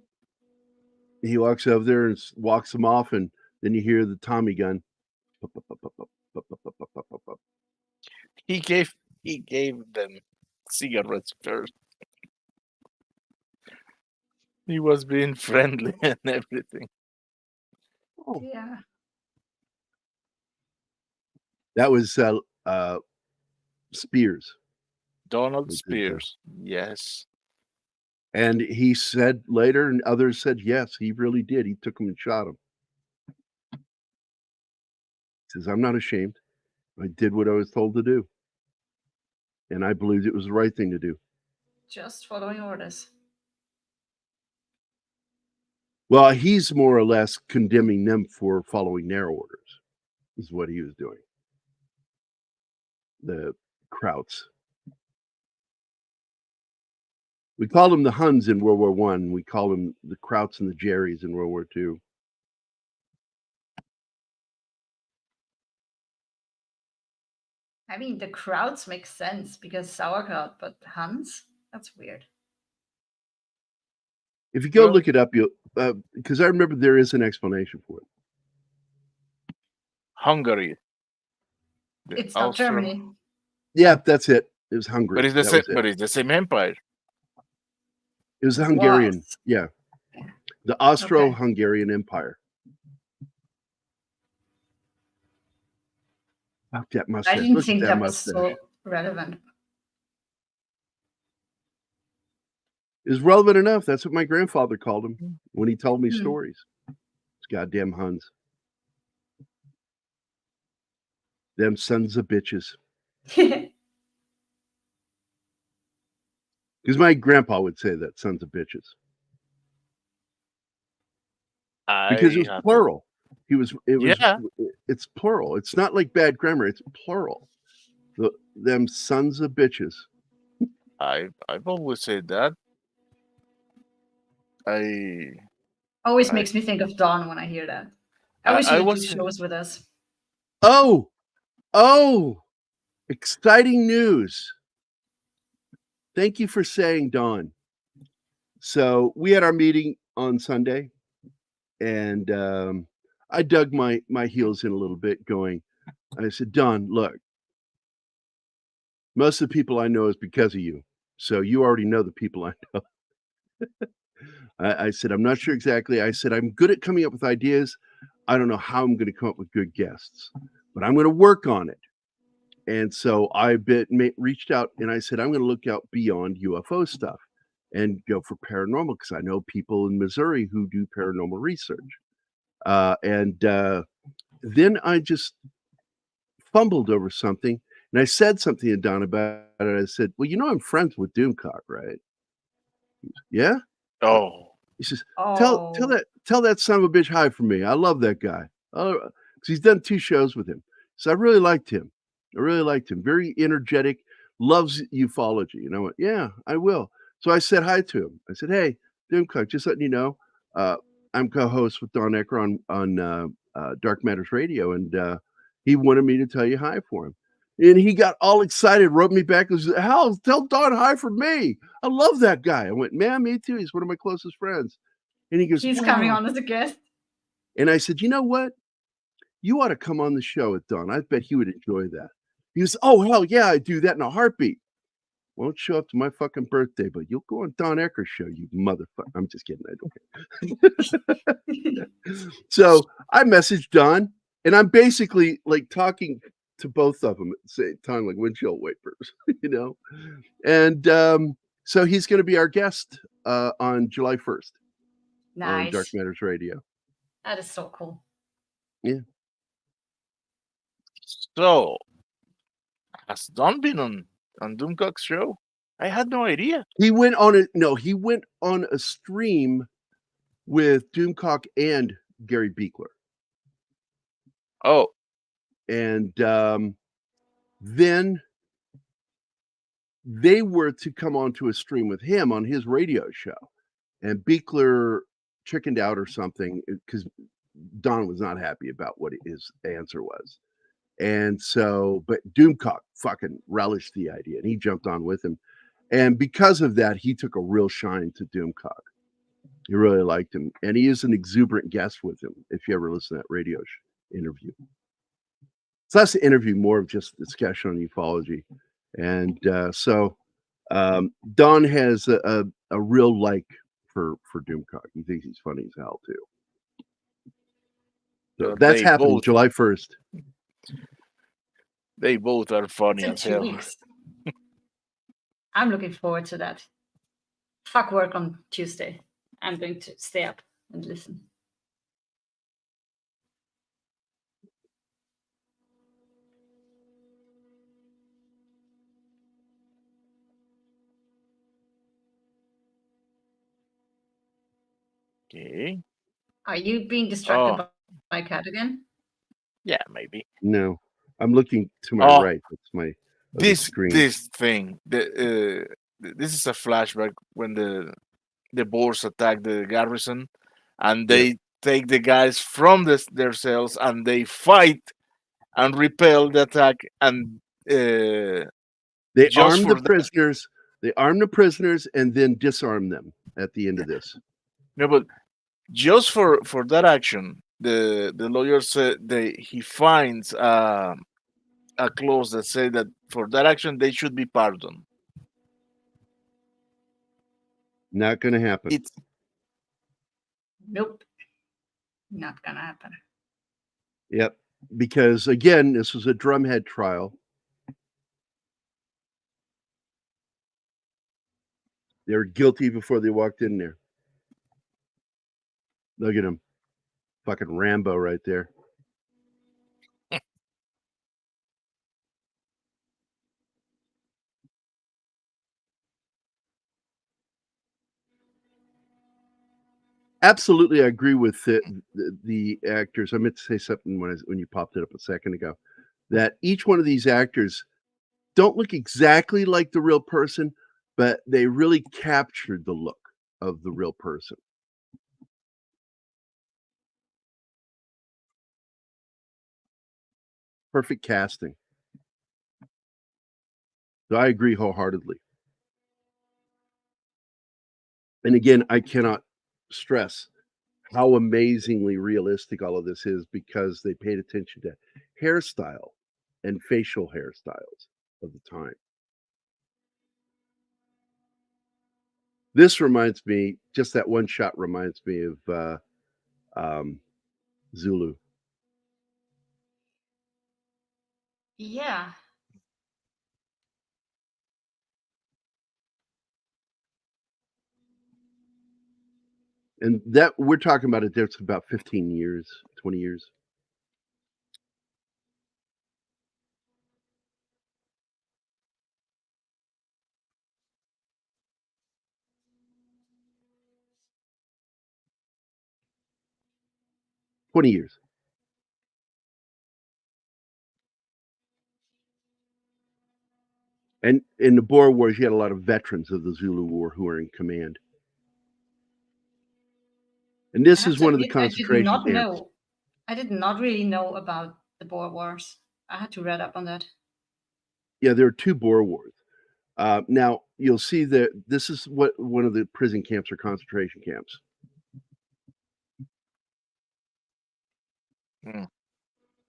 he walks over there and walks them off, and then you hear the Tommy gun. He gave them cigarettes first. He was being friendly and everything. Oh, Yeah. that was Spears. Donald They did that. Spears. Yes. And he said later, and others said, yes, he really did. He took him and shot him. He says, I'm not ashamed. I did what I was told to do. And I believed it was the right thing to do. Just following orders. Well, he's more or less condemning them for following their orders, is what he was doing. The Krauts. We called them the Huns in World War One. We call them the Krauts and the Gerrys in World War Two. I mean, the Krauts make sense because sauerkraut, but Hans? That's weird. If you go Well- look it up, you'll because I remember there is an explanation for it. Hungary. It's not Austro- Germany. Yeah, that's it. It was Hungary. But it's the That same. was it. But it's the same empire. It was the Hungarian. Was. Yeah, the Austro-Hungarian Empire. Fuck that mustache. I didn't Look think at that that was mustache. so relevant. It was relevant enough. That's what my grandfather called him when he told me Hmm. stories. It's goddamn Huns. Them sons of bitches. Because my grandpa would say that, sons of bitches. Because it was plural. It's plural. It's not like bad grammar, it's plural. Them sons of bitches. I've always said that. Always I- makes me think of Dawn when I hear that. I wish I you would do was- shows with us. Oh, exciting news. Thank you for saying Dawn. So we had our meeting on Sunday, and I dug my heels in a little bit going, I said, Dawn, look, most of the people I know is because of you. So you already know the people I know. I said, I'm not sure exactly. I said, I'm good at coming up with ideas. I don't know how I'm going to come up with good guests, but I'm going to work on it. And so I reached out and I said, I'm going to look out beyond UFO stuff and go for paranormal because I know people in Missouri who do paranormal research. Then I just fumbled over something and I said something to Don about it. I said, well, you know, I'm friends with Doomcock, right? Yeah. Oh, He says, Oh, tell that son of a bitch hi from me. I love that guy. Because he's done 2 shows with him. So I really liked him. Very energetic, loves ufology. And I went, yeah, I will. So I said hi to him. I said, hey, Doomcock, just letting you know, I'm co-host with Don Ecker on Dark Matters Radio. And he wanted me to tell you hi for him. And he got all excited, wrote me back and said, Hal, tell Don hi from me. I love that guy. I went, man, me too. He's one of my closest friends. And he goes, he's wow. coming on as a guest. And I said, you know what? You ought to come on the show with Don. I bet he would enjoy that. He goes, oh, hell yeah, I do that in a heartbeat. Won't show up to my fucking birthday, but you'll go on Don Ecker's show, you motherfucker. I'm just kidding. I don't care. So I messaged Don, and I'm basically like talking to both of them at the same time, like windshield wipers, you know? And so he's going to be our guest on July 1st on Dark Nice. Matters Radio. That is so cool. so has Don been on Doomcock's show? I had no idea. He went on a stream with Doomcock and Gary Beekler. Oh, And then they were to come onto a stream with him on his radio show. And Beekler chickened out or something because Don was not happy about what his answer was. And so, but Doomcock fucking relished the idea and he jumped on with him. And because of that, he took a real shine to Doomcock. He really liked him. And he is an exuberant guest with him if you ever listen to that radio interview. So that's the interview, more of just discussion on ufology. And so Don has a real like for Doomcock. He thinks he's funny as hell too. So So that's they happening both- July 1st. they both are funny It's in as 2 hell. weeks. I'm looking forward to that. Fuck work on Tuesday. I'm going to stay up and listen. Okay. Are you being distracted Oh, by a cat again? yeah, maybe. No, I'm looking to my Oh, right. That's my other screen. this thing. This is a flashback when the Boers attack the garrison, and they take the guys from their cells and they fight and repel the attack. And They just arm the for that, prisoners. They arm the prisoners and then disarm them at the end of this. no, but just for that action, the lawyer said he finds a clause that say that for that action they should be pardoned. Not going to happen. It's Nope. Not gonna happen. Yep. Because again, this was a drumhead trial. They were guilty before they walked in there. Look at him. Fucking Rambo right there. Absolutely, I agree with the actors. I meant to say something when you popped it up a second ago, that each one of these actors don't look exactly like the real person, but they really captured the look of the real person. Perfect casting. So I agree wholeheartedly. And again, I cannot stress how amazingly realistic all of this is because they paid attention to hairstyle and facial hairstyles of the time. This reminds me, just that one shot reminds me of Zulu. Yeah. And that we're talking about a difference of about 15 years, 20 years. Years. And in the Boer Wars, you had a lot of veterans of the Zulu War who were in command. And this is one of the concentration camps. I did not really know about the Boer Wars. I had to read up on that. Yeah, there are two Boer Wars. Now you'll see that this is what one of the prison camps or concentration camps.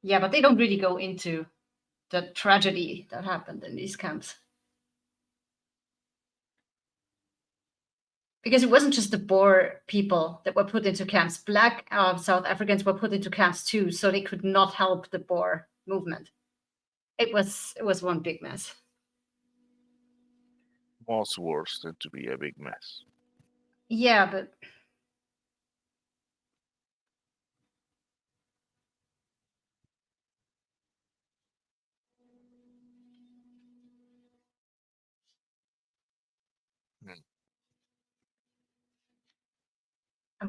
Yeah, but they don't really go into the tragedy that happened in these camps. Because it wasn't just the Boer people that were put into camps. Black South Africans were put into camps too, so they could not help the Boer movement. It was one big mess. most wars tend to be a big mess. Yeah, but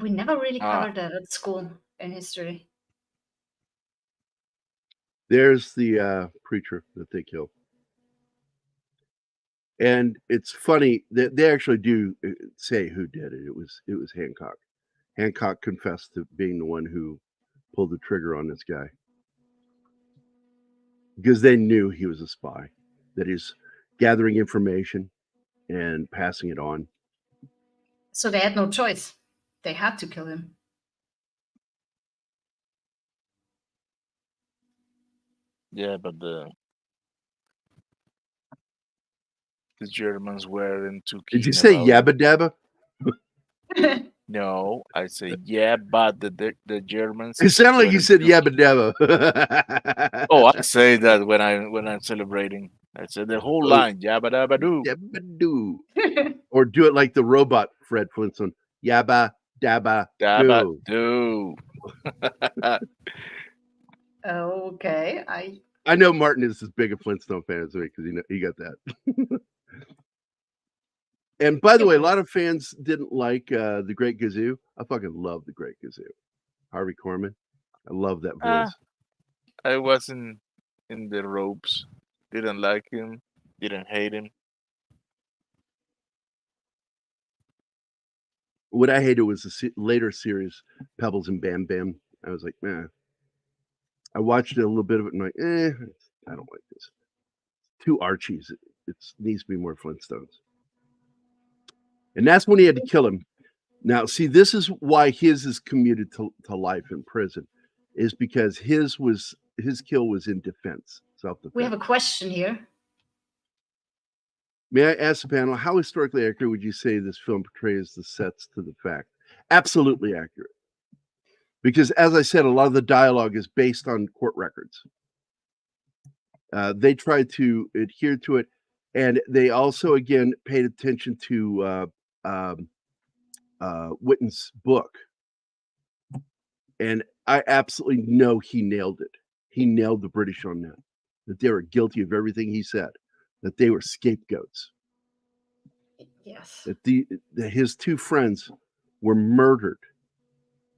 we never really covered that at school in history. There's the preacher that they killed. And it's funny that they actually do say who did it. It was Hancock. Hancock confessed to being the one who pulled the trigger on this guy because they knew he was a spy, that he's gathering information and passing it on. So they had no choice. They had to kill him. Yeah, but the Germans weren't too keen. Did you say about yabba dabba? No, I say yeah, but the Germans. It sounded like you weren't said too yabba keen. dabba. Oh, I say that when I'm celebrating. I say the whole line, yabba dabba doo. Yabba doo. Or do it like the robot Fred Flintstone. Yabba dabba Dabba doo. doo. Okay, I know Martin is as big a Flintstone fan as me because he got that. And by the way, a lot of fans didn't like The Great Gazoo. I fucking love The Great Gazoo. Harvey Korman. I love that voice. I wasn't in the ropes. Didn't like him. Didn't hate him. What I hated was the later series, Pebbles and Bam Bam. I was like, man. I watched it a little bit of it and like, I don't like this. Too Archies. It needs to be more Flintstones. And that's when he had to kill him. Now, see, this is why his is commuted to life in prison, is because his kill was in defense, self-defense. We have a question here. May I ask the panel, how historically accurate would you say this film portrays the sets to the fact? Absolutely accurate. Because, as I said, a lot of the dialogue is based on court records. They tried to adhere to it, and they also, again, paid attention to Witten's book. And I absolutely know he nailed it. He nailed the British on that they were guilty of everything he said, that they were scapegoats. Yes. That his two friends were murdered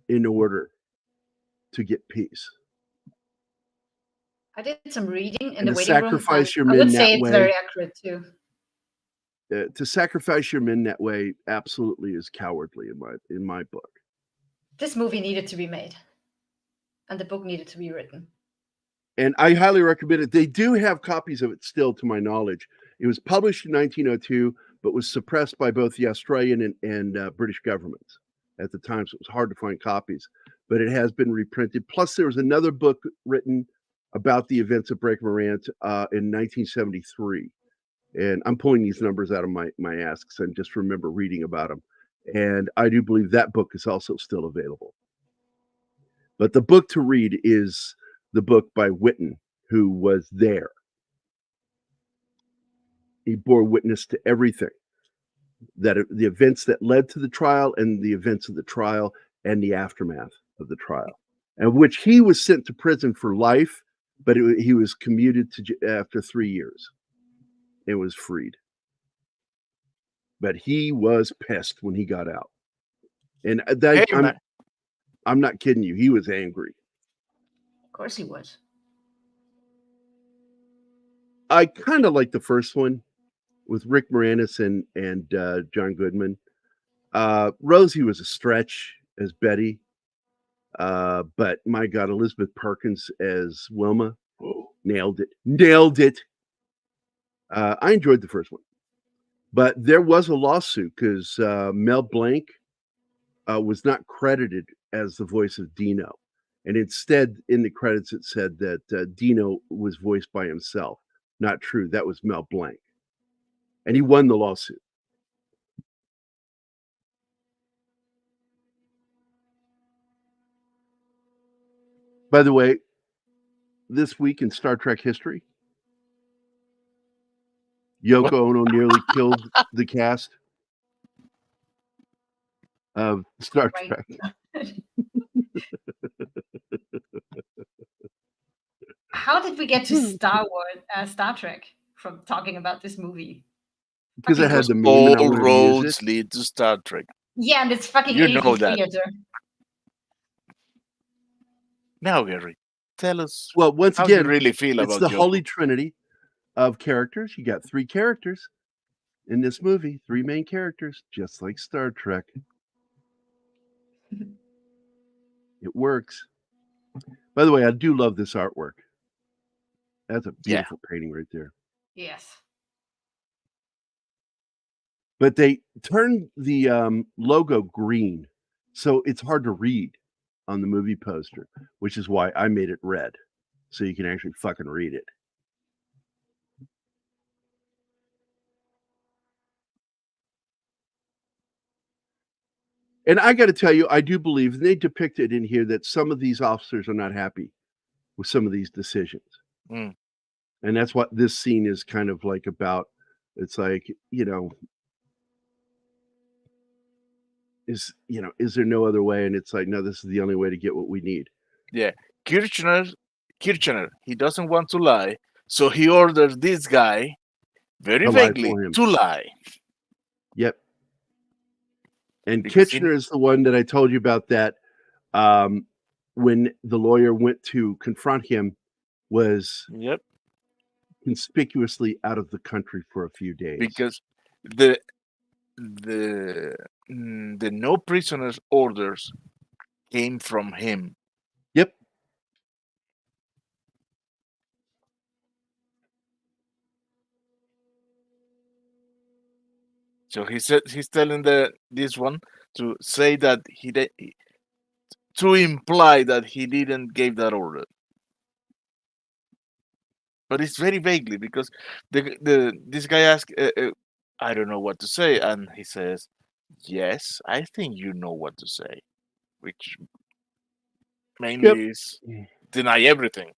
in order to get peace. I did some reading in And the to waiting room. sacrifice your I men would that say it's way- very accurate too. To sacrifice your men that way absolutely is cowardly in my book. This movie needed to be made, and the book needed to be written. And I highly recommend it. They do have copies of it still, to my knowledge. It was published in 1902, but was suppressed by both the Australian and British governments at the time, so it was hard to find copies. But it has been reprinted. Plus, there was another book written about the events of Break Morant in 1973. And I'm pulling these numbers out of my ass because I just remember reading about them. And I do believe that book is also still available. But the book to read is the book by Witten, who was there. He bore witness to everything, that the events that led to the trial and the events of the trial and the aftermath of the trial, and which he was sent to prison for life, but he was commuted to after 3 years. It was freed. But he was pissed when he got out. And I'm not kidding you. He was angry. Of course he was. I kind of like the first one with Rick Moranis and John Goodman. Rosie was a stretch as Betty. But my God, Elizabeth Perkins as Wilma. Nailed it. I enjoyed the first one. But there was a lawsuit because Mel Blanc was not credited as the voice of Dino. And instead, in the credits, it said that Dino was voiced by himself. Not true. That was Mel Blanc. And he won the lawsuit. By the way, this week in Star Trek history, Yoko Ono nearly killed the cast of Star Trek. How did we get to Star Trek from talking about this movie? Because I had the meme and I all wanted to use roads it. lead to Star Trek. Yeah, and it's fucking You 80s know that. theater. Now, Gerry, tell us Well, once how again, you really feel it's about the Yoko. holy trinity of characters. You got 3 characters in this movie, 3 main characters, just like Star Trek. It works. By the way, I do love this artwork. That's a beautiful painting right there. Yes. But they turned the logo green, so it's hard to read on the movie poster, which is why I made it red, so you can actually fucking read it. And I got to tell you, I do believe, and they depict it in here, that some of these officers are not happy with some of these decisions. Mm. And that's what this scene is kind of like about. It's like, is there no other way? And it's like, no, this is the only way to get what we need. Yeah. Kirchner, he doesn't want to lie, so he orders this guy very To lie vaguely for him. to lie. Yep. And Because Kitchener is the one that I told you about that when the lawyer went to confront him was Yep. conspicuously out of the country for a few days. Because the the the no prisoners orders came from him. Yep. So he's telling this one to say that to imply that he didn't give that order. But it's very vaguely because this guy asked, I don't know what to say, and he says, "Yes, I think you know what to say," which mainly is deny everything.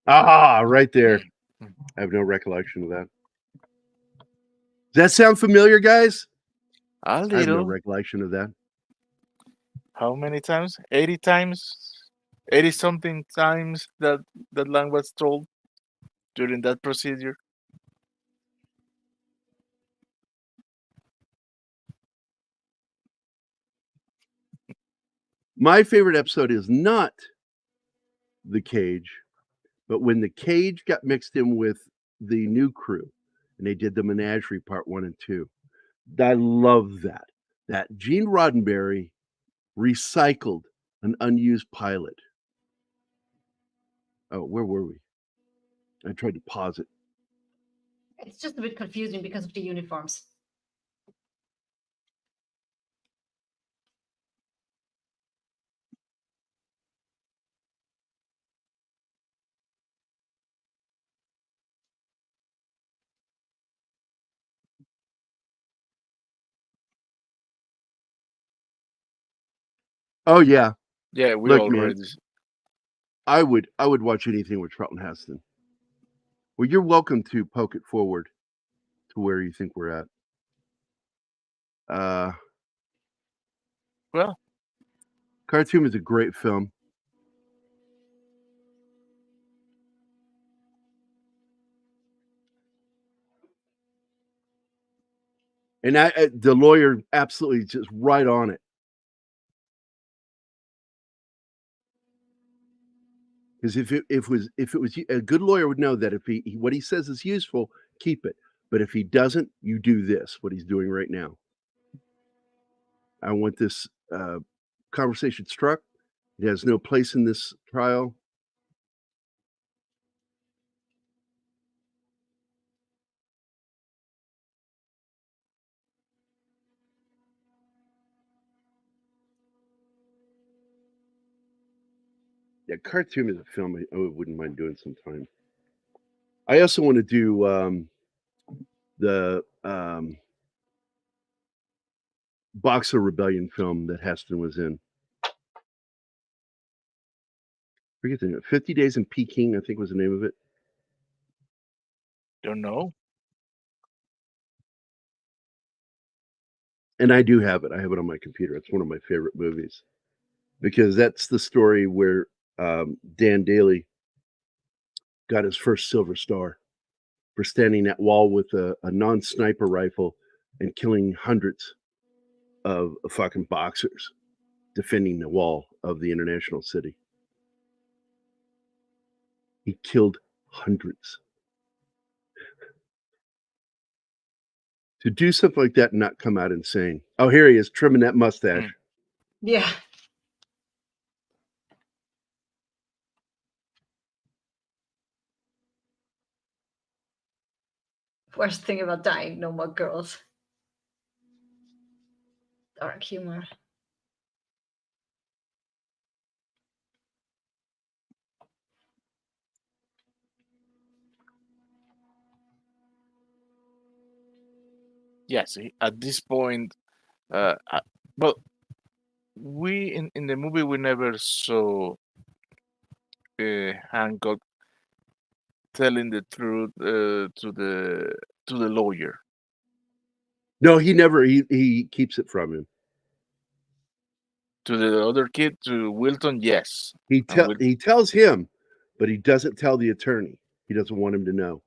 Right there. I have no recollection of that. Does that sound familiar, guys? A I have no little. recollection of that. How many times? 80 times? 80 something times that line was told during that procedure. My favorite episode is not the cage, but when the cage got mixed in with the new crew and they did the menagerie part 1 and 2. I love that. That Gene Roddenberry recycled an unused pilot. Oh, where were we? I tried to pause it. It's just a bit confusing because of the uniforms. Oh yeah. Yeah, we Look, man, already. I would watch anything with Charlton Heston. Well, you're welcome to poke it forward to where you think we're at. Well, Cartoon is a great film. And the lawyer absolutely just right on it. Because if it was a good lawyer would know that if he what he says is useful, keep it. But if he doesn't, you do this. What he's doing right now. I want this conversation struck. It has no place in this trial. Yeah, Cartoon is a film I wouldn't mind doing sometime. I also want to do the Boxer Rebellion film that Heston was in. Forget the name. 50 Days in Peking, I think was the name of it. don't know. And I do have it. I have it on my computer. It's one of my favorite movies because that's the story where Dan Daly got his first Silver Star for standing that wall with a non-sniper rifle and killing hundreds of fucking boxers defending the wall of the international city. He killed hundreds. To do something like that and not come out insane. Oh, here he is trimming that mustache. Yeah. Worst thing about dying, no more girls. Dark humor. Yes, at this point, well, we in the movie we never saw Hancock telling the truth to the lawyer. No, he never. He keeps it from him. To the other kid, to Wilton, yes. He And Wil- he tells him, but he doesn't tell the attorney. He doesn't want him to know.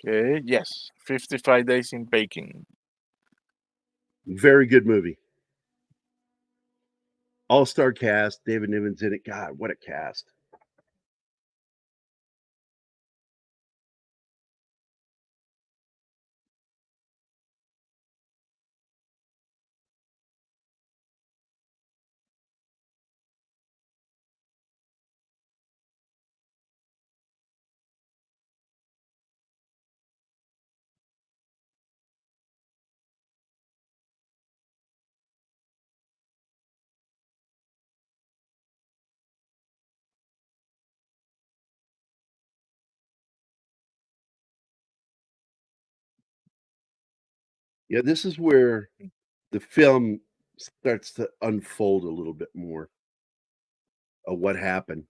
Okay, yes. 55 Days in Baking. Very good movie. All-star cast. David Niven's in it. God, what a cast. Yeah, this is where the film starts to unfold a little bit more of what happened.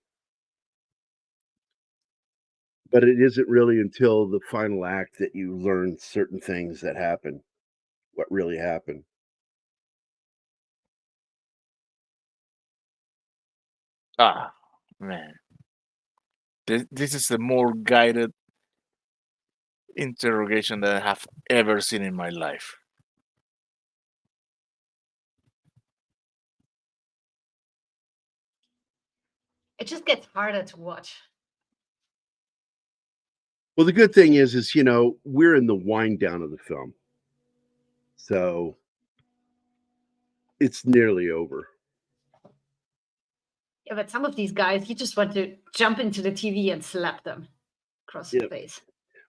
But it isn't really until the final act that you learn certain things that happen, what really happened. Ah, man. This is the more guided interrogation that I have ever seen in my life. It just gets harder to watch. Well, the good thing is, you know, we're in the wind down of the film. So it's nearly over. Yeah, but some of these guys, you just want to jump into the TV and slap them across the Yep. face.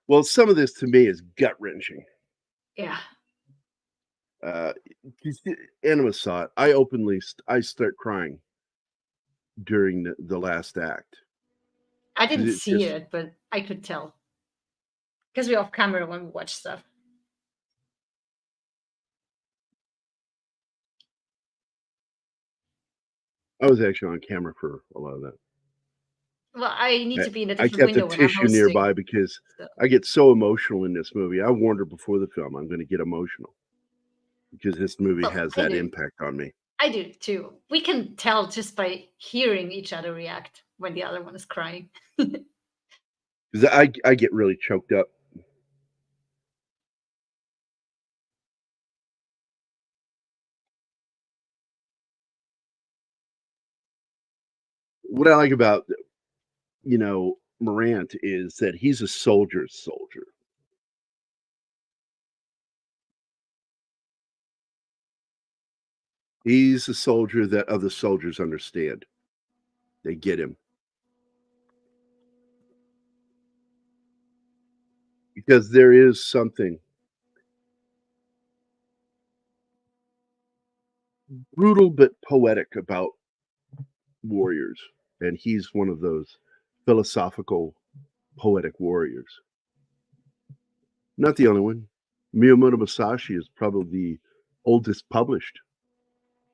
Well, some of this to me is gut wrenching. Yeah. Anima saw it. I start crying during the last act. I didn't It's see just- it, but I could tell. Because we're off camera when we watch stuff. I was actually on camera for a lot of that. Well, I need to be in a I different kept window a when I'm tissue hosting. nearby because so. I get so emotional in this movie. I warned her before the film I'm going to get emotional because this movie Well, has I that do. impact on me. I do too. We can tell just by hearing each other react when the other one is crying. Because I get really choked up. What I like about, you know, Morant is that he's a soldier's soldier. He's a soldier that other soldiers understand. They get him. Because there is something brutal but poetic about warriors. And he's one of those philosophical, poetic warriors. Not the only one. Miyamoto Musashi is probably the oldest published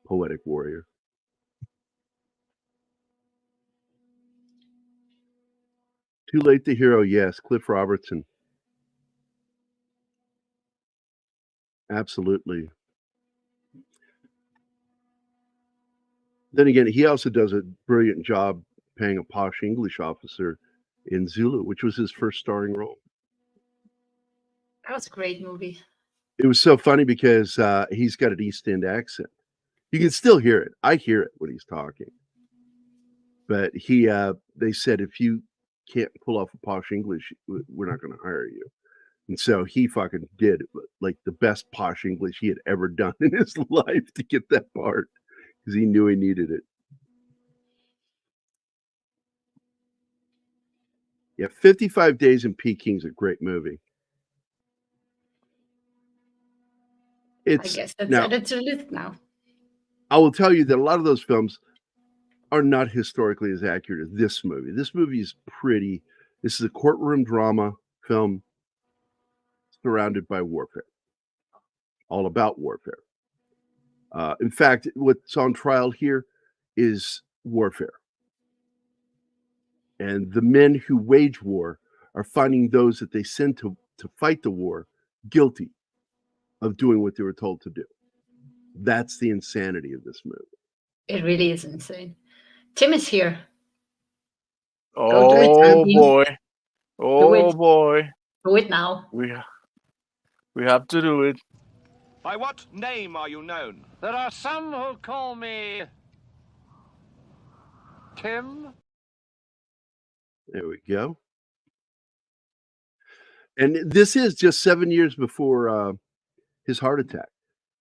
poetic warrior. Too Late the Hero, yes. Cliff Robertson. Absolutely. Then again, he also does a brilliant job playing a posh English officer in Zulu, which was his first starring role. That was a great movie. It was so funny because he's got an East End accent. You can still hear it. I hear it when he's talking. But they said, if you can't pull off a posh English, we're not going to hire you. And so he fucking did like the best posh English he had ever done in his life to get that part because he knew he needed it. Yeah, 55 Days in Peking's a great movie. I guess that's now, added to the list now. I will tell you that a lot of those films are not historically as accurate as this movie. This movie is pretty. This is a courtroom drama film surrounded by warfare, all about warfare. In fact, what's on trial here is warfare. And the men who wage war are finding those that they send to fight the war guilty of doing what they were told to do. That's the insanity of this movie. It really is insane. Tim is here. Oh do it, Tim. boy. Do Oh it. boy. Do it now. We have to do it. By what name are you known? There are some who call me Tim. There we go. And this is just 7 years before his heart attack.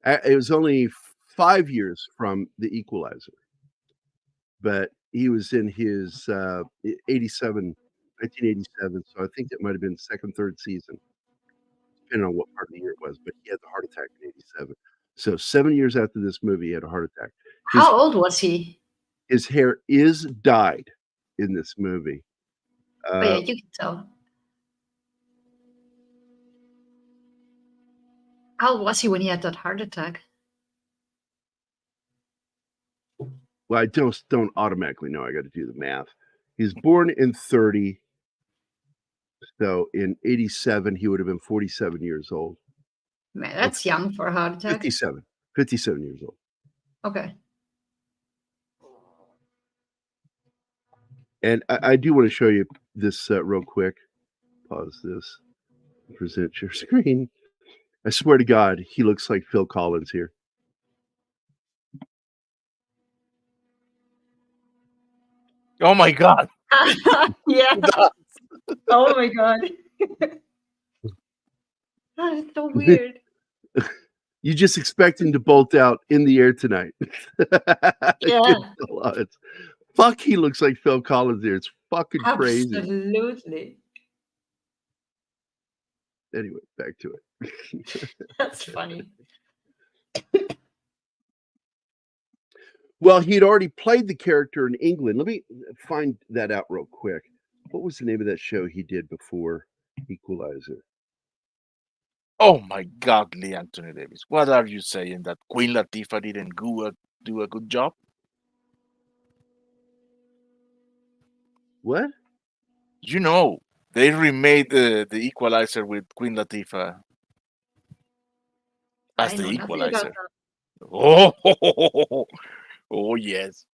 It was only 5 years from The Equalizer. But he was in his 1987, so I think it might have been second, third season, depending on what part of the year it was, but he had the heart attack in 87. So 7 years after this movie, he had a heart attack. How old was he? His hair is dyed in this movie. Oh, yeah, you can tell. How old was he when he had that heart attack? Well, I don't automatically know. I got to do the math. He's born in 30. So in 87, he would have been 47 years old. Man, that's young for a heart attack. 57 years old. Okay. And I do want to show you this real quick. Pause this. Present your screen. I swear to God, he looks like Phil Collins here. Oh my God. Yeah. Oh my God. That's so weird. You just expect him to bolt out in the air tonight. Yeah. Fuck, he looks like Phil Collins here. It's fucking crazy. Absolutely. Anyway, back to it. That's funny. Well, he'd already played the character in England. Let me find that out real quick. What was the name of that show he did before Equalizer? Oh my God, Lee Anthony Davis. What are you saying? That Queen Latifah didn't do a good job? What? You know, they remade the Equalizer with Queen Latifah as I the know nothing about Equalizer. that. Oh yes.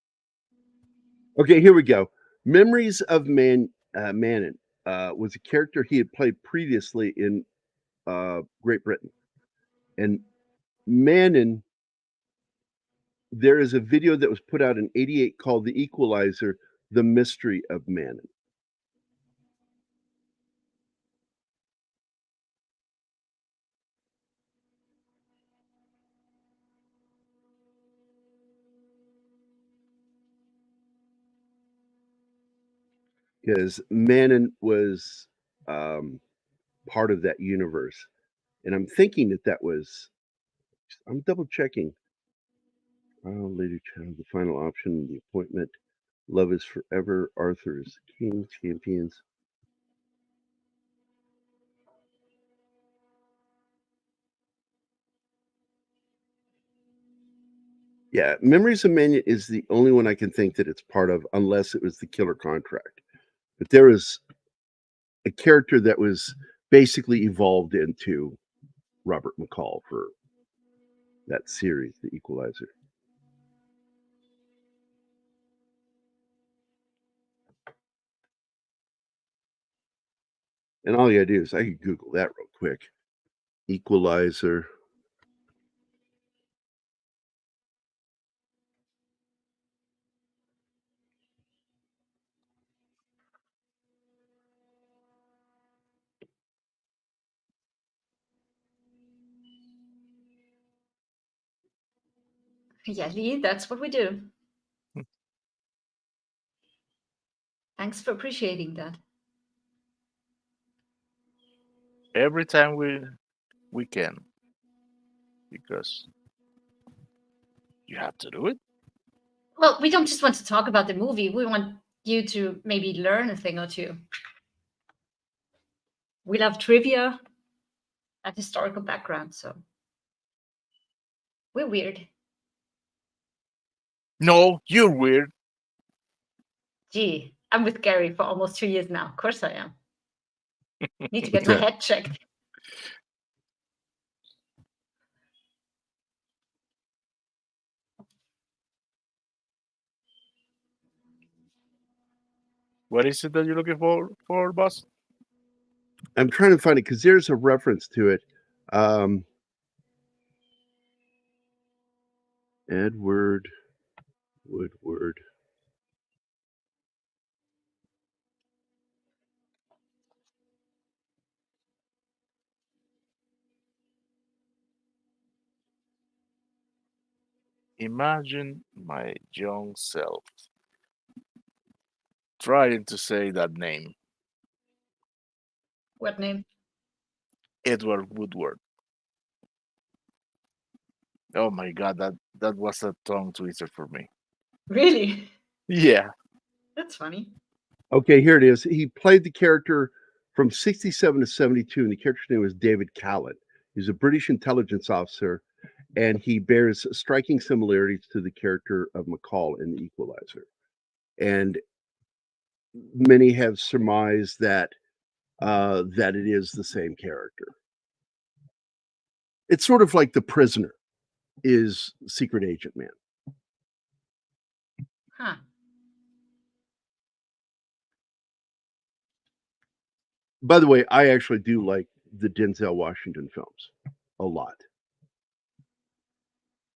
Okay, here we go. Memories of Manon was a character he had played previously in Great Britain. And Manon, there is a video that was put out in 88 called The Equalizer, The Mystery of Manon. Because Manon was part of that universe. And I'm thinking that was, I'm double checking. Later child, the final option, the appointment, love is forever, Arthur's King, champions. Yeah, Memories of Manon is the only one I can think that it's part of, unless it was the Killer Contract. But there was a character that was basically evolved into Robert McCall for that series, The Equalizer. And all you gotta do is I could Google that real quick. Equalizer. Yeah, Lee, that's what we do. Thanks for appreciating that. Every time we can. Because you have to do it. Well, we don't just want to talk about the movie. We want you to maybe learn a thing or two. We love trivia and historical background, so we're weird. No, you're weird. Gee, I'm with Gerry for almost 2 years now. Of course I am. Need to get What's my that? head checked. What is it that you're looking for, boss? I'm trying to find it because there's a reference to it. Edward Woodward. Imagine my young self trying to say that name, What name? Edward Woodward. Oh my god, that was a tongue twister for me. Really? Yeah. That's funny. Okay, here it is. He played the character from 67 to 72, and the character's name was David Callan. He's a British intelligence officer, and he bears striking similarities to the character of McCall in The Equalizer. And many have surmised that that it is the same character. It's sort of like The Prisoner is Secret Agent Man. Huh. By the way, I actually do like the Denzel Washington films a lot.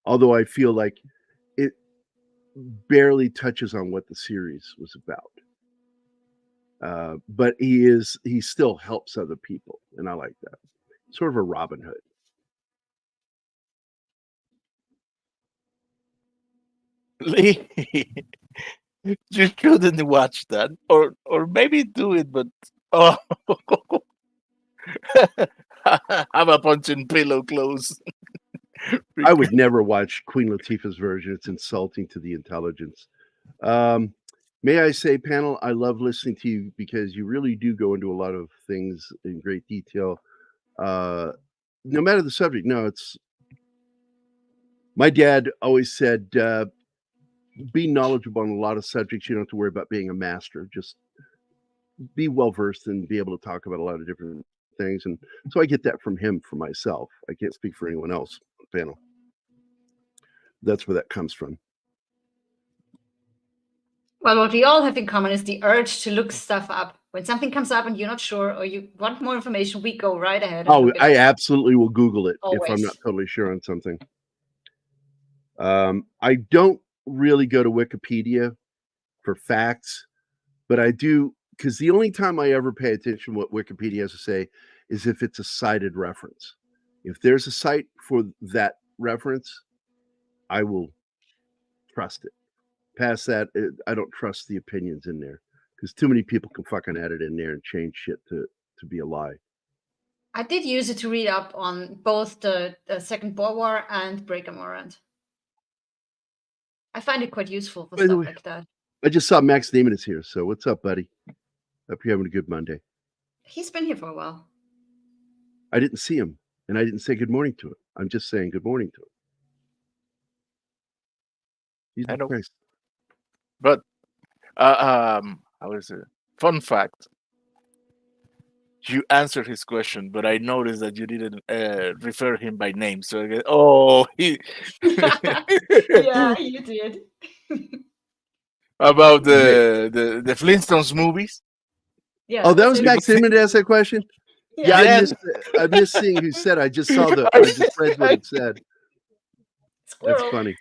Although I feel like it barely touches on what the series was about. But he still helps other people, and I like that. Sort of a Robin Hood. Lee, you shouldn't watch that, or maybe do it, but oh, have a punching pillow close. I would never watch Queen Latifah's version. It's insulting to the intelligence. May I say, panel, I love listening to you because you really do go into a lot of things in great detail. No matter the subject. No, it's my dad always said, be knowledgeable on a lot of subjects. You don't have to worry about being a master. Just be well versed and be able to talk about a lot of different things. And so I get that from him for myself. I can't speak for anyone else on the panel. That's where that comes from. Well, what we all have in common is the urge to look stuff up. When something comes up and you're not sure or you want more information, we go right ahead. Oh, I absolutely will Google it if I'm Always. not totally sure on something. I don't really go to Wikipedia for facts, but I do, because the only time I ever pay attention to what Wikipedia has to say is if it's a cited reference. If there's a site for that reference, I will trust it. Past that, I don't trust the opinions in there because too many people can fucking add it in there and change shit to be a lie. I did use it to read up on both the Second Boer War and Breaker Morant. I find it quite useful for By the stuff way, like that. I just saw Max Damon is here. So what's up, buddy? Hope you're having a good Monday. He's been here for a while. I didn't see him, and I didn't say good morning to him. I'm just saying good morning to him. He's I know. nice. But how is it? Fun fact. You answered his question, but I noticed that you didn't refer him by name. So I go, he Yeah, you did. about the Flintstones movies. Yeah. Oh, that was it. Max Damon to ask that question? Yeah, Yes. I missed seeing who said. I just saw I just read what it said. Squirrel. That's funny.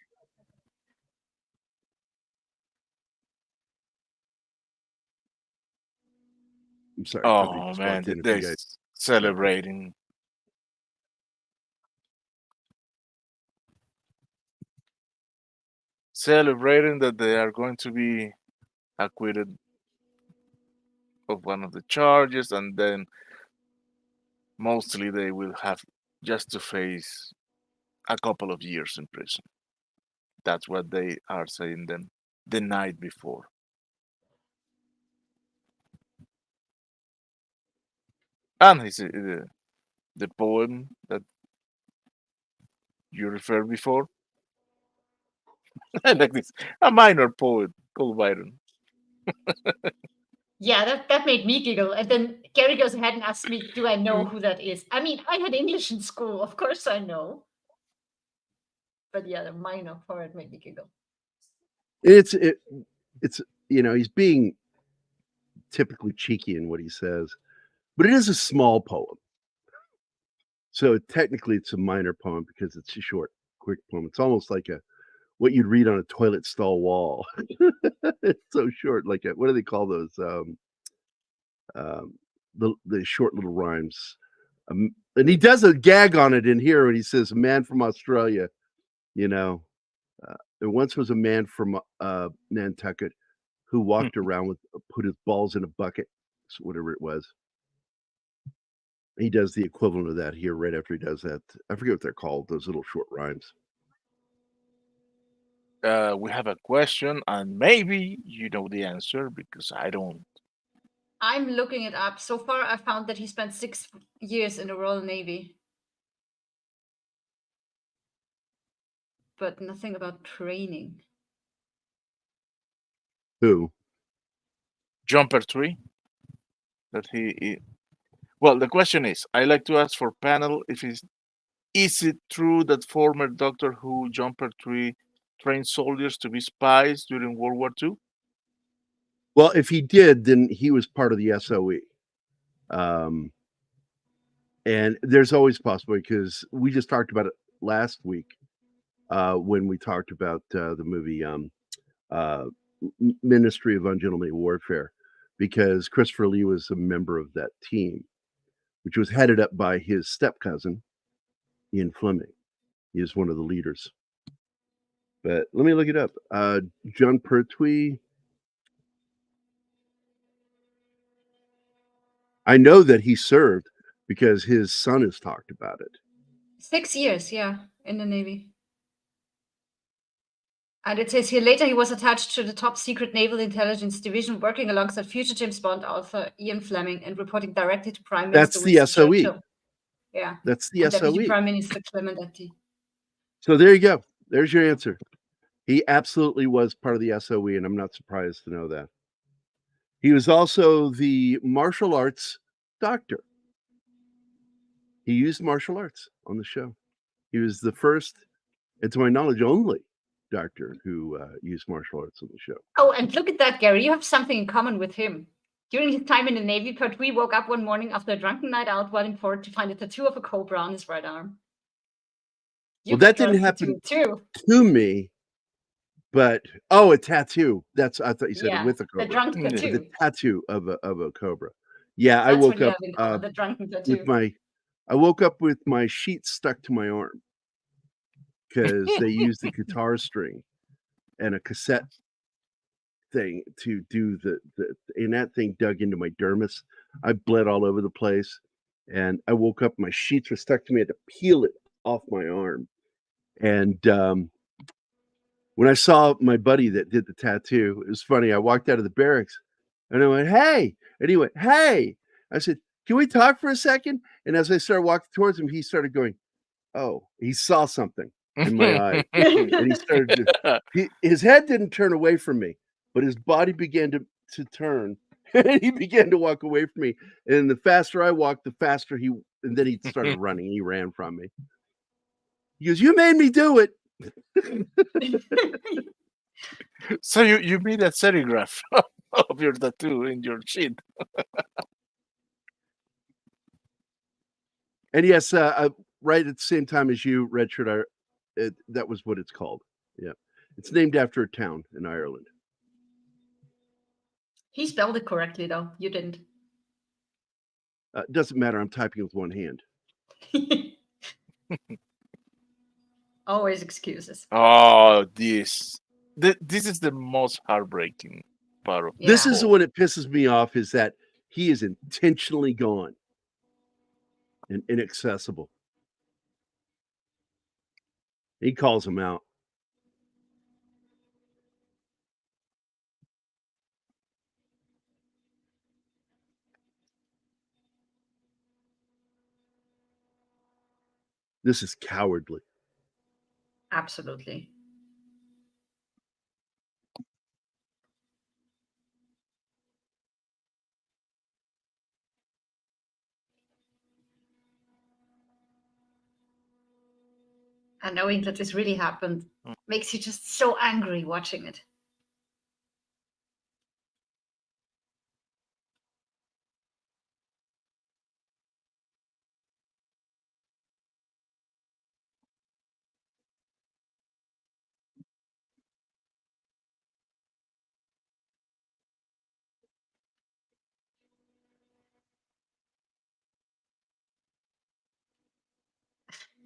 I'm sorry. Oh man, they're celebrating. Celebrating that they are going to be acquitted of one of the charges, and then mostly they will have just to face a couple of years in prison. That's what they are saying them the night before. And the poem that you referred before. I like this. A minor poet called Byron. Yeah, that made me giggle. And then Gerry goes ahead and asks me, do I know who that is? I mean, I had English in school. Of course I know. But yeah, the minor poet made me giggle. It's he's being typically cheeky in what he says, but it is a small poem. So technically, it's a minor poem because it's a short, quick poem. It's almost like what you'd read on a toilet stall wall. It's so short, like what do they call those? The short little rhymes. And he does a gag on it in here when he says, "A man from Australia, you know, there once was a man from Nantucket who walked around with put his balls in a bucket," whatever it was. He does the equivalent of that here right after he does that. I forget what they're called, those little short rhymes. We have a question, and maybe you know the answer because I don't. I'm looking it up. So far, I found that he spent 6 years in the Royal Navy. But nothing about training. Who? Jumper Tree. That he. Well, the question is, I like to ask for panel if is it true that former Doctor Who Jumper Tree trained soldiers to be spies during World War II? Well, if he did, then he was part of the SOE. And there's always possible because we just talked about it last week when we talked about the movie Ministry of Ungentlemanly Warfare, because Christopher Lee was a member of that team, which was headed up by his step cousin, Ian Fleming. He is one of the leaders. But let me look it up. John Pertwee. I know that he served because his son has talked about it. 6 years, yeah, in the Navy. And it says here later he was attached to the top secret Naval Intelligence Division, working alongside future James Bond author Ian Fleming and reporting directly to Prime Minister That's the Winston SOE. Churchill. Yeah. That's the And Deputy SOE. Prime Minister Clement Attlee. So there you go. There's your answer. He absolutely was part of the SOE, and I'm not surprised to know that. He was also the martial arts doctor. He used martial arts on the show. He was the first, and to my knowledge, only doctor who used martial arts on the show. Oh, and look at that, Gerry. You have something in common with him. During his time in the Navy, Pertwee woke up one morning after a drunken night out while in port to find a tattoo of a cobra on his right arm. Well, that didn't happen too. to me, but a tattoo. That's I thought you said with a the cobra. drunk Yeah. tattoo. The tattoo of a cobra. Yeah, That's I woke what you up have in common, the drunken tattoo. with my sheets stuck to my arm because they used the guitar string and a cassette thing to do and that thing dug into my dermis. I bled all over the place, and I woke up. My sheets were stuck to me. I had to peel it off my arm, and when I saw my buddy that did the tattoo, it was funny. I walked out of the barracks, and I went, "Hey!" And he went, "Hey!" I said, "Can we talk for a second?" And as I started walking towards him, he started going, "Oh!" He saw something in my eye, and he started his head didn't turn away from me, but his body began to turn, and he began to walk away from me. And the faster I walked, the faster and then he started running. He ran from me. He goes, "You made me do it." So you made a serigraph of your tattoo in your sheet. And yes, right at the same time as you, Redshirt, that was what it's called. Yeah, it's named after a town in Ireland. He spelled it correctly, though. You didn't. Doesn't matter. I'm typing with one hand. Always excuses. Oh, this is the most heartbreaking part of This Yeah. is when it pisses me off, is that he is intentionally gone and inaccessible. He calls him out. This is cowardly. Absolutely. And knowing that this really happened makes you just so angry watching it.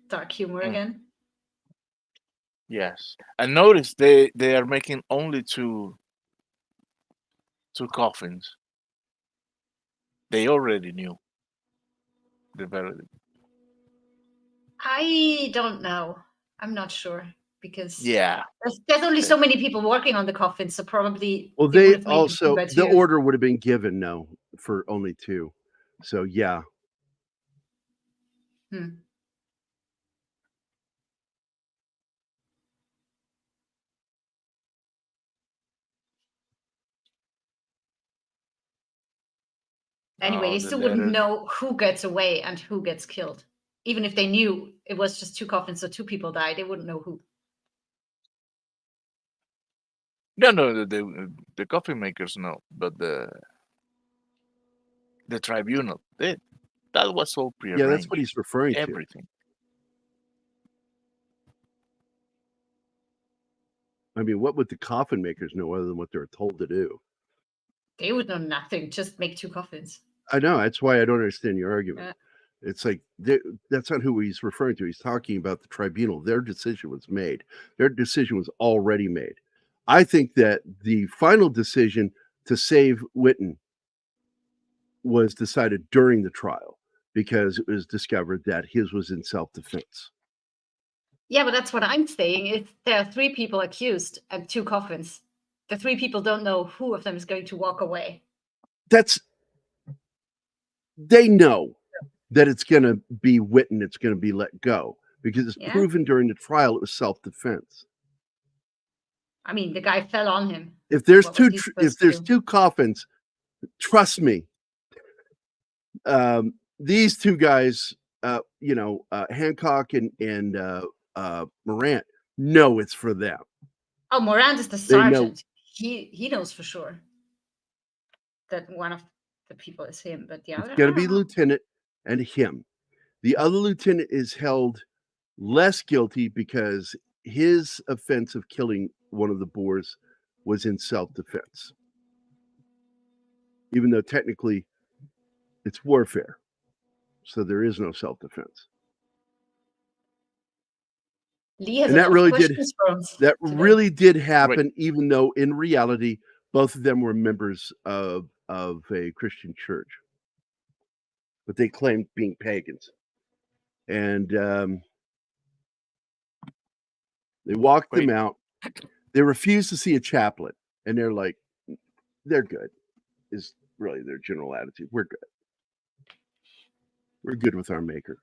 dark humor Mm. again. Yes, and notice they are making only two coffins. They already knew the verdict. I don't know. I'm not sure because Yeah, there's only so many people working on the coffin, so probably Well, they they would have made it also by the two. order would have been given for only 2. So yeah. Hmm. Anyway, oh, they the still wouldn't letter. know who gets away and who gets killed. Even if they knew it was just 2 coffins, so 2 people died, they wouldn't know who. No, the coffin makers know, but the tribunal did. That was all Yeah, that's what prearranged. he's referring to. Everything. I mean, what would the coffin makers know other than what they're told to do? They would know nothing. Just make 2 coffins. I know. That's why I don't understand your argument. Yeah. It's like that's not who he's referring to. He's talking about the tribunal. Their decision was made. Their decision was already made. I think that the final decision to save Witten was decided during the trial because it was discovered that his was in self-defense. Yeah, but that's what I'm saying. If there are 3 people accused and 2 coffins, the 3 people don't know who of them is going to walk away. They know that it's going to be Witten, it's going to be let go because it's Yeah. proven during the trial it was self-defense. I mean, the guy fell on him. If there's What was two he if supposed to there's do? 2 coffins, trust me, these 2 guys, Hancock and Morant, know it's for them. Oh, Morant is the They know. sergeant. He knows for sure that one of the people is him, but the other, It's going I to be don't know. lieutenant and him. The other lieutenant is held less guilty because his offense of killing one of the Boers was in self-defense, even though technically it's warfare, so there is no self-defense. Lee has And a that lot of really did questions for us that today. really did happen, even though in reality both of them were members of a Christian church, but they claimed being pagans. And they walked them out. They refused to see a chaplain, and they're like, they're good, is really their general attitude. We're good. We're good with our maker.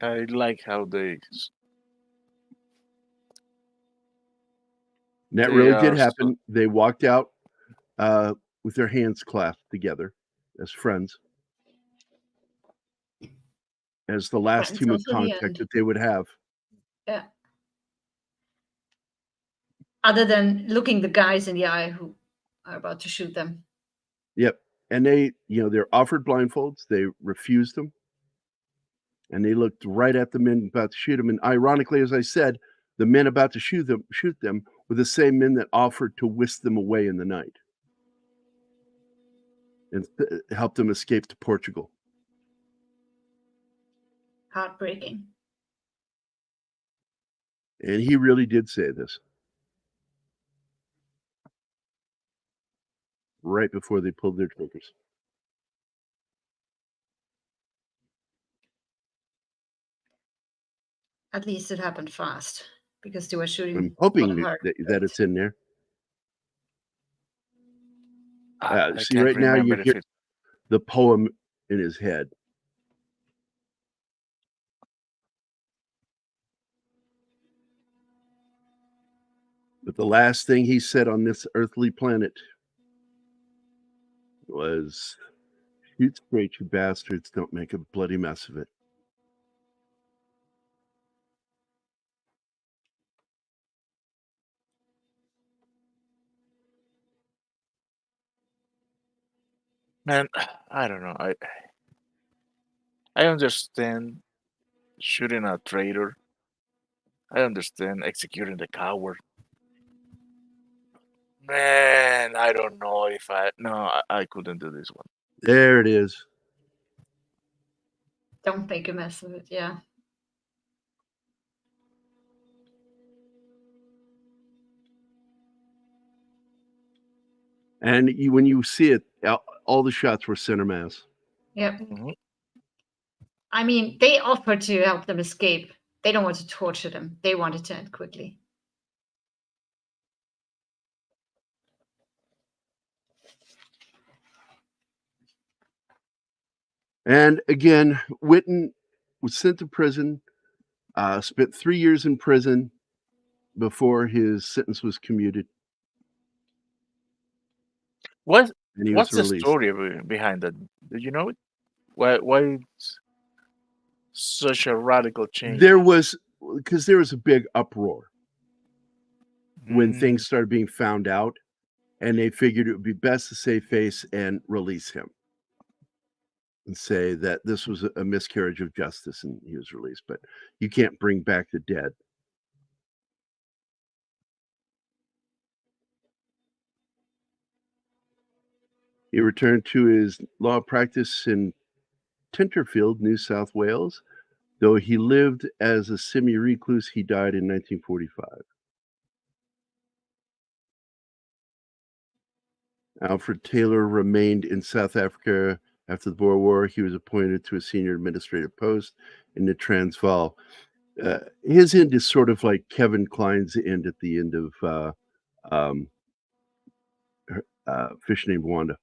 I like how And that really did happen. They walked out with their hands clasped together as friends, as the last Friends human until the contact end. that they would have. Yeah. Other than looking the guys in the eye who are about to shoot them. Yep. And they, they're offered blindfolds. They refused them. And they looked right at the men about to shoot them. And ironically, as I said, the men about to shoot them were the same men that offered to whisk them away in the night and help them escape to Portugal. Heartbreaking. And he really did say this right before they pulled their triggers. At least it happened fast because they were shooting. I'm hoping hard. that it's in there. I See, can't right now you remember if hear it. the poem in his head. But the last thing he said on this earthly planet was, shoot straight, you bastards, don't make a bloody mess of it. Man, I don't know. I understand shooting a traitor. I understand executing the coward. Man, I don't know if I couldn't do this one. There it is. Don't make a mess of it. Yeah. And when you see it, all the shots were center mass. Yep. Mhm. I mean, they offered to help them escape. They don't want to torture them. They want it to end quickly. And again, Witten was sent to prison, spent 3 years in prison before his sentence was commuted, What and he what's was the released. story behind that? Do you know it? Why it's such a radical change? There was a big uproar when Mm. things started being found out, and they figured it would be best to save face and release him and say that this was a miscarriage of justice and he was released. But you can't bring back the dead. He returned to his law practice in Tenterfield, New South Wales. Though he lived as a semi-recluse, he died in 1945. Alfred Taylor remained in South Africa after the Boer War. He was appointed to a senior administrative post in the Transvaal. His end is sort of like Kevin Kline's end at the end of Fish Named Wanda.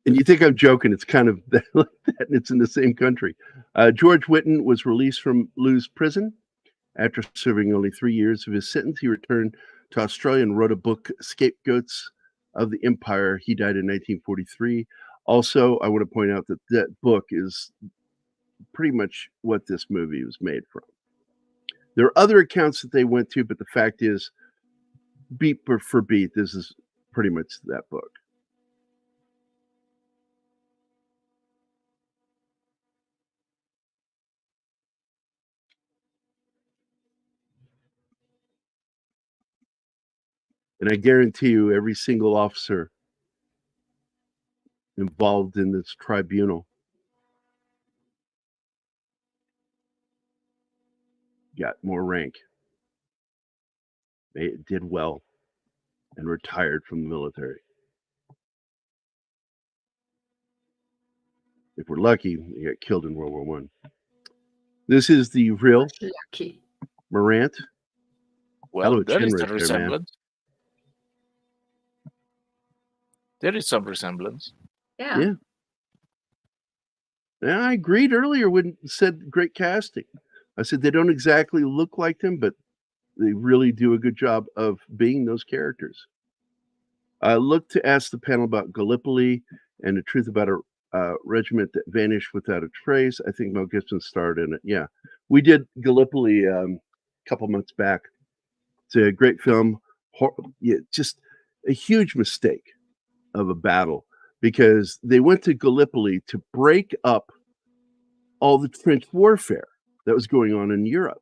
And you think I'm joking, it's kind of like that, and it's in the same country. George Witten was released from Lewes prison. After serving only 3 years of his sentence, he returned to Australia and wrote a book, Scapegoats of the Empire. He died in 1943. Also, I want to point out that that book is pretty much what this movie was made from. There are other accounts that they went to, but the fact is, beat for beat, this is pretty much that book. And I guarantee you, every single officer involved in this tribunal got more rank. They did well and retired from the military. If we're lucky, they got killed in World War One. This is the real Lucky. Morant. Well, Hello, there chin is right a there, man. resemblance. There is some resemblance. Yeah. Yeah. And I agreed earlier when you said great casting. I said they don't exactly look like them, but they really do a good job of being those characters. I look to ask the panel about Gallipoli and the truth about a regiment that vanished without a trace. I think Mel Gibson starred in it. Yeah, we did Gallipoli a couple months back. It's a great film. Just a huge mistake of a battle because they went to Gallipoli to break up all the trench warfare that was going on in Europe.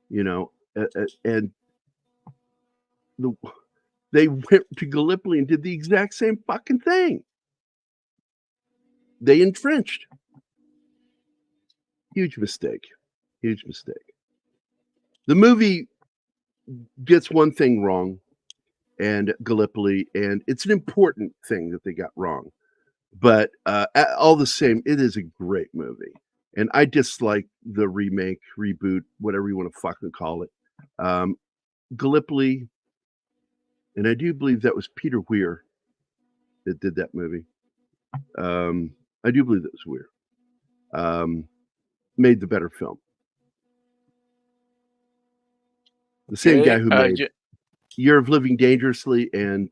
You know, and they went to Gallipoli and did the exact same fucking thing. They entrenched. Huge mistake. Huge mistake. The movie gets one thing wrong, and Gallipoli, and it's an important thing that they got wrong. But all the same, it is a great movie. And I dislike the remake, reboot, whatever you want to fucking call it. Gallipoli, and I do believe that was Peter Weir that did that movie. I do believe that was Weir. Made the better film. The same guy who made Year of Living Dangerously and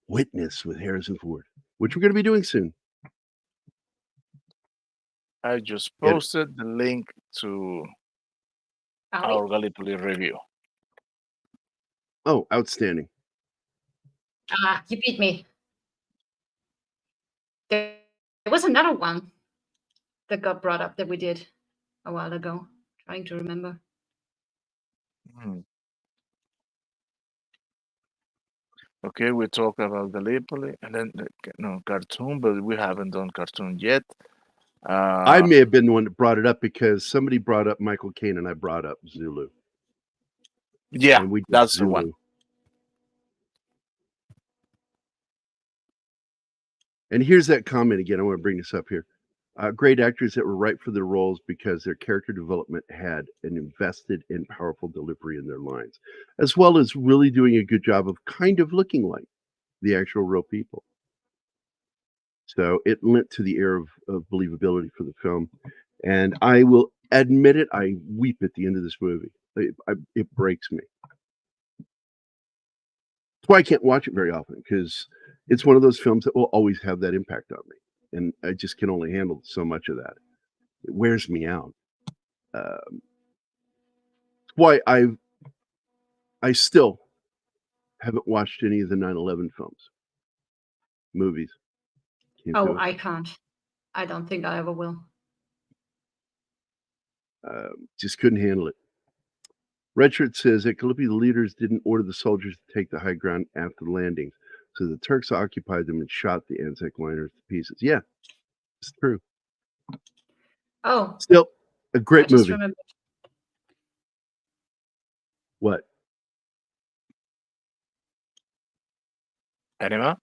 Witness with Harrison Ford, which we're going to be doing soon. I just posted the link to our Gallipoli review. Oh, outstanding. You beat me. There was another one that got brought up that we did a while ago. Trying to remember. Hmm. Okay, we talk about Gallipoli and then no cartoon, but we haven't done cartoon yet. I may have been the one that brought it up because somebody brought up Michael Caine and I brought up Zulu. Yeah, And we did that's the Zulu. one. And here's that comment again. I want to bring this up here. Great actors that were right for their roles because their character development had an invested in powerful delivery in their lines, as well as really doing a good job of kind of looking like the actual real people. So it lent to the air of believability for the film. And I will admit it, I weep at the end of this movie. It breaks me. That's why I can't watch it very often, because it's one of those films that will always have that impact on me. And I just can only handle so much of that. It wears me out. Why I still haven't watched any of the 9/11 films, movies. Can't do Oh, it. I can't. I don't think I ever will. Just couldn't handle it. Redshirt says at Gallipoli, the leaders didn't order the soldiers to take the high ground after the landings, so the Turks occupied them and shot the Anzac liners to pieces. Yeah, it's true. Oh, Still, a I great just movie. remembered. What? Anima?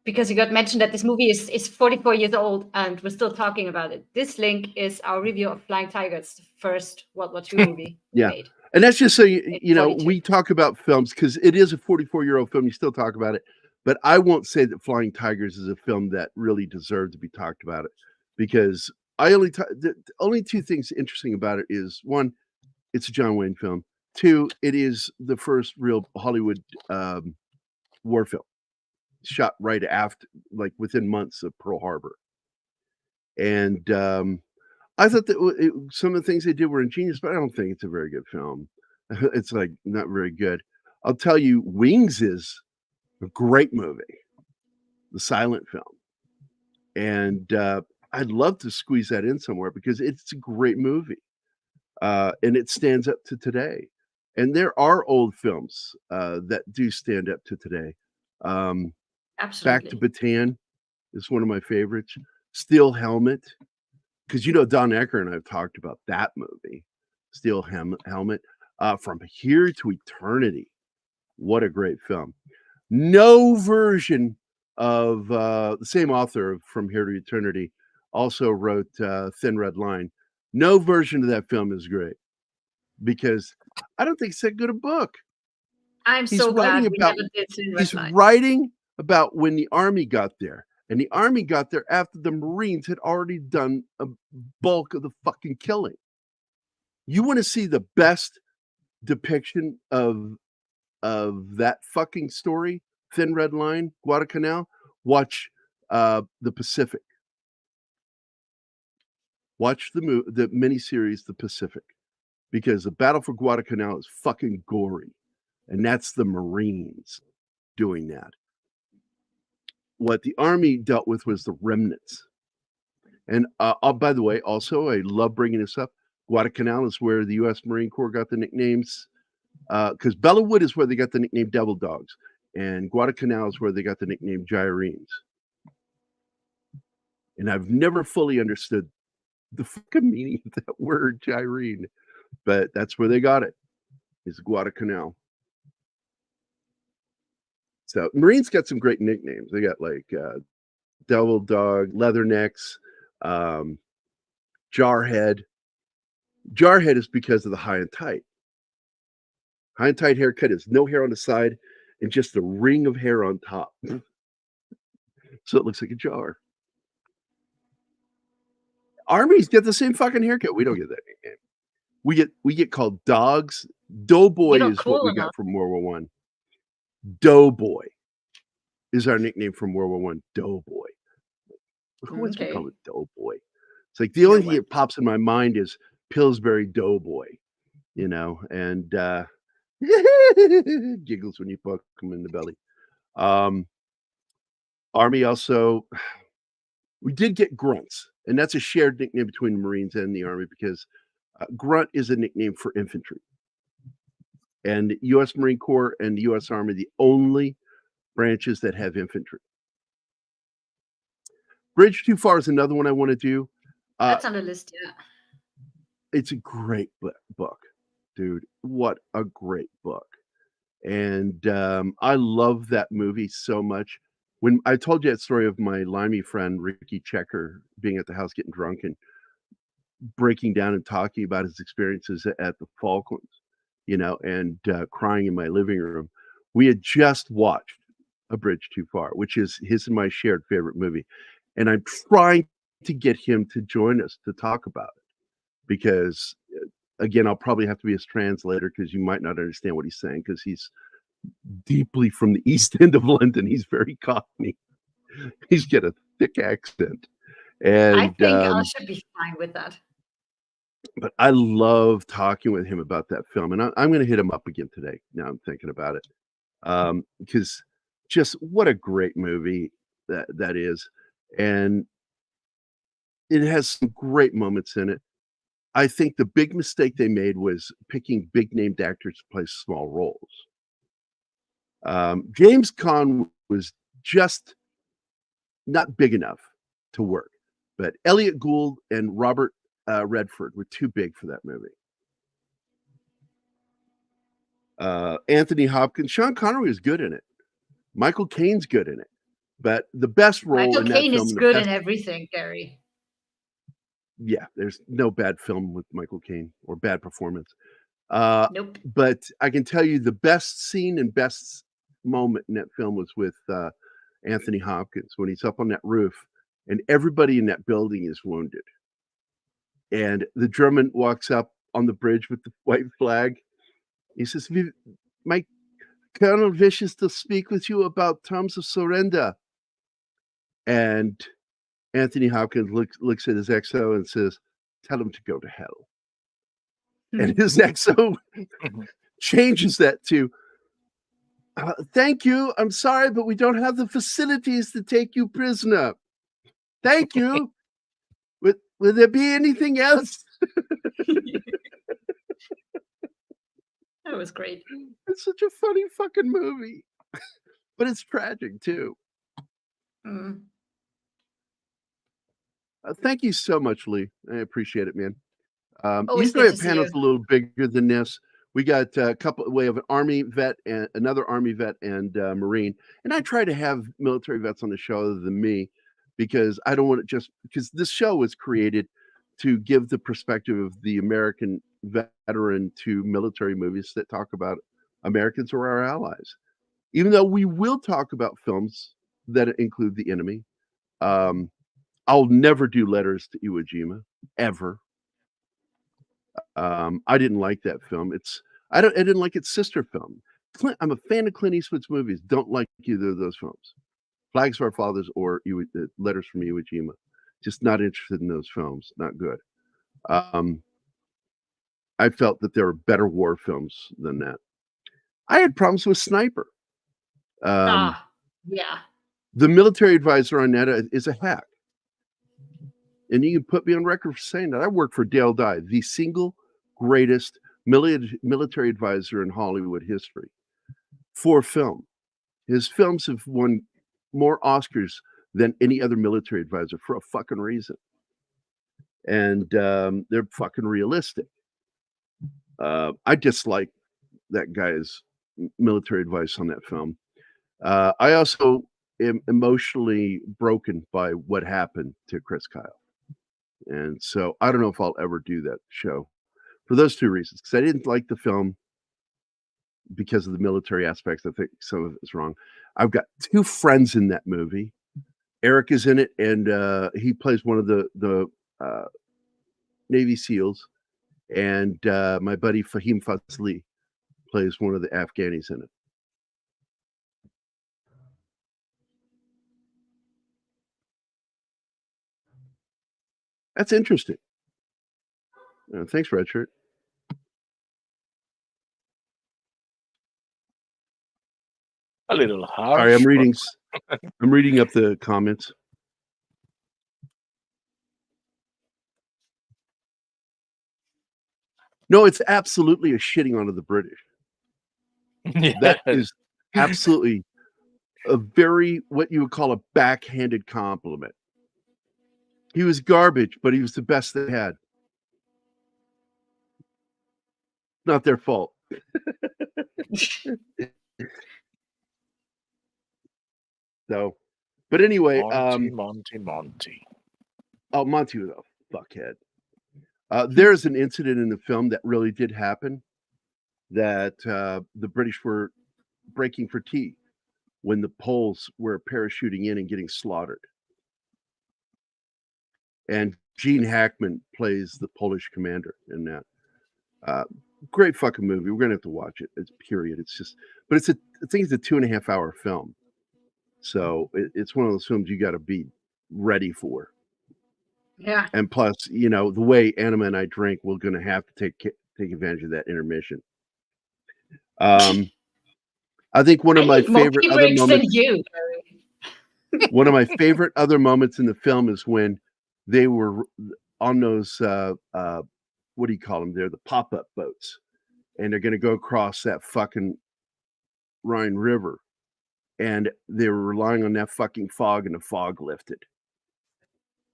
Because you got mentioned that this movie is 44 years old and we're still talking about it. This link is our review of Flying Tigers, the first World War II movie Yeah. made. And that's just so in you know, 42. we talk about films because it is a 44-year-old film. You still talk about it, but I won't say that Flying Tigers is a film that really deserved to be talked about it, because the only two things interesting about it is, one, it's a John Wayne film. Two, it is the first real Hollywood war film, shot right after, like within months of Pearl Harbor. And I thought that some of the things they did were ingenious, but I don't think it's a very good film. It's like not very good. I'll tell you, Wings is a great movie, the silent film, and I'd love to squeeze that in somewhere because it's a great movie, and it stands up to today. And there are old films that do stand up to today. Back to Absolutely. Bataan is one of my favorites. Steel Helmet, because Don Ecker and I've talked about that movie, Steel Helmet. From Here to Eternity, what a great film. No version of the same author of From Here to Eternity also wrote Thin Red Line. No version of that film is great because I don't think it's that good a book. I'm He's so glad writing we about never did Thin Red he's Line. writing about when the Army got there. And the Army got there after the Marines had already done a bulk of the fucking killing. You want to see the best depiction of that fucking story, Thin Red Line, Guadalcanal? Watch The Pacific. Watch the miniseries The Pacific, because the Battle for Guadalcanal is fucking gory, and that's the Marines doing that. What the Army dealt with was the remnants. And by the way, also, I love bringing this up. Guadalcanal is where the U.S. Marine Corps got the nicknames, because Bella Wood is where they got the nickname Devil Dogs, and Guadalcanal is where they got the nickname Gyrenes. And I've never fully understood the fucking meaning of that word, Gyrene, but that's where they got it, is Guadalcanal. So Marines got some great nicknames. They got like Devil Dog, Leathernecks, Jarhead. Jarhead is because of the high and tight. High and tight haircut is no hair on the side and just a ring of hair on top. So it looks like a jar. Armies get the same fucking haircut. We don't get that nickname. We get called dogs. Doughboy You're not is what cool we enough. got from World War One. Doughboy is our nickname from World War One. Doughboy. Who wants to be Okay. called a doughboy? It's like the only thing what? that pops in my mind is Pillsbury Doughboy, and giggles when you poke him in the belly. Army also, we did get grunts, and that's a shared nickname between the Marines and the Army, because grunt is a nickname for infantry. And U.S. Marine Corps and the U.S. Army, the only branches that have infantry. Bridge Too Far is another one I want to do. That's on the list, yeah. It's a great book, dude. What a great book. And I love that movie so much. When I told you that story of my limey friend, Ricky Checker, being at the house getting drunk and breaking down and talking about his experiences at the Falklands, and crying in my living room. We had just watched A Bridge Too Far, which is his and my shared favorite movie. And I'm trying to get him to join us to talk about it because, again, I'll probably have to be his translator because you might not understand what he's saying because he's deeply from the East End of London. He's very Cockney. He's got a thick accent. And I think I should be fine with that. But I love talking with him about that film. And I'm going to hit him up again today. Now I'm thinking about it. Because just what a great movie that is. And it has some great moments in it. I think the big mistake they made was picking big named actors to play small roles. James Caan was just not big enough to work, but Elliot Gould and Robert Redford were too big for that movie. Anthony Hopkins, Sean Connery is good in it. Michael Caine's good in it, but the best role Michael in that Caine film, is good in everything, Gerry. Yeah, there's no bad film with Michael Caine or bad performance. Nope. But I can tell you the best scene and best moment in that film was with Anthony Hopkins when he's up on that roof and everybody in that building is wounded. And the German walks up on the bridge with the white flag. He says, "My colonel wishes to speak with you about terms of surrender." And Anthony Hopkins looks at his XO and says, "Tell him to go to hell." And his XO changes that to, "Thank you. I'm sorry, but we don't have the facilities to take you prisoner. Thank you. Will there be anything else?" That was great. It's such a funny fucking movie, but it's tragic too. Mm. Thank you so much, Lee. I appreciate it, man. Always Usually good our to see panel's you. a little bigger than this. We got a couple. We have an Army vet and another Army vet and Marine. And I try to have military vets on the show other than me because I don't want it just because this show was created to give the perspective of the American veteran to military movies that talk about Americans or our allies. Even though we will talk about films that include the enemy. I'll never do Letters to Iwo Jima ever. I didn't like that film. I didn't like its sister film. I'm a fan of Clint Eastwood's movies. Don't like either of those films. Flags of Our Fathers or Letters from Iwo Jima. Just not interested in those films. Not good. I felt that there were better war films than that. I had problems with Sniper. Yeah. The military advisor on that is a hack. And you can put me on record for saying that. I worked for Dale Dye, the single greatest military advisor in Hollywood history for film. His films have won more Oscars than any other military advisor for a fucking reason. And they're fucking realistic. I dislike that guy's military advice on that film. I also am emotionally broken by what happened to Chris Kyle. And so I don't know if I'll ever do that show for those two reasons. Because I didn't like the film because of the military aspects. I think some of it's wrong. I've got two friends in that movie. Eric is in it, and he plays one of the Navy SEALs. And my buddy Fahim Fazli plays one of the Afghanis in it. That's interesting. Thanks, Redshirt. A little harsh. Sorry, I'm reading up the comments. No, it's absolutely a shitting onto the British. That is absolutely a very, what you would call a backhanded compliment. He was garbage, but he was the best they had. Not their fault. So, but anyway, Monty. oh, Monty was a fuckhead. There's an incident in the film that really did happen, that the British were breaking for tea when the Poles were parachuting in and getting slaughtered. And Gene Hackman plays the Polish commander in that. Great fucking movie. We're gonna have to watch it. It's period. It's just, but I think it's a 2.5 hour film. So it's one of those films you got to be ready for. Yeah. And plus, you know, the way Anima and I drink, we're going to have to take advantage of that intermission. I think one of my favorite other moments. You, one of my favorite other moments in the film is when they were on those what do you call them? They're the pop-up boats, and they're going to go across that fucking Rhine River, and they were relying on that fucking fog, and the fog lifted.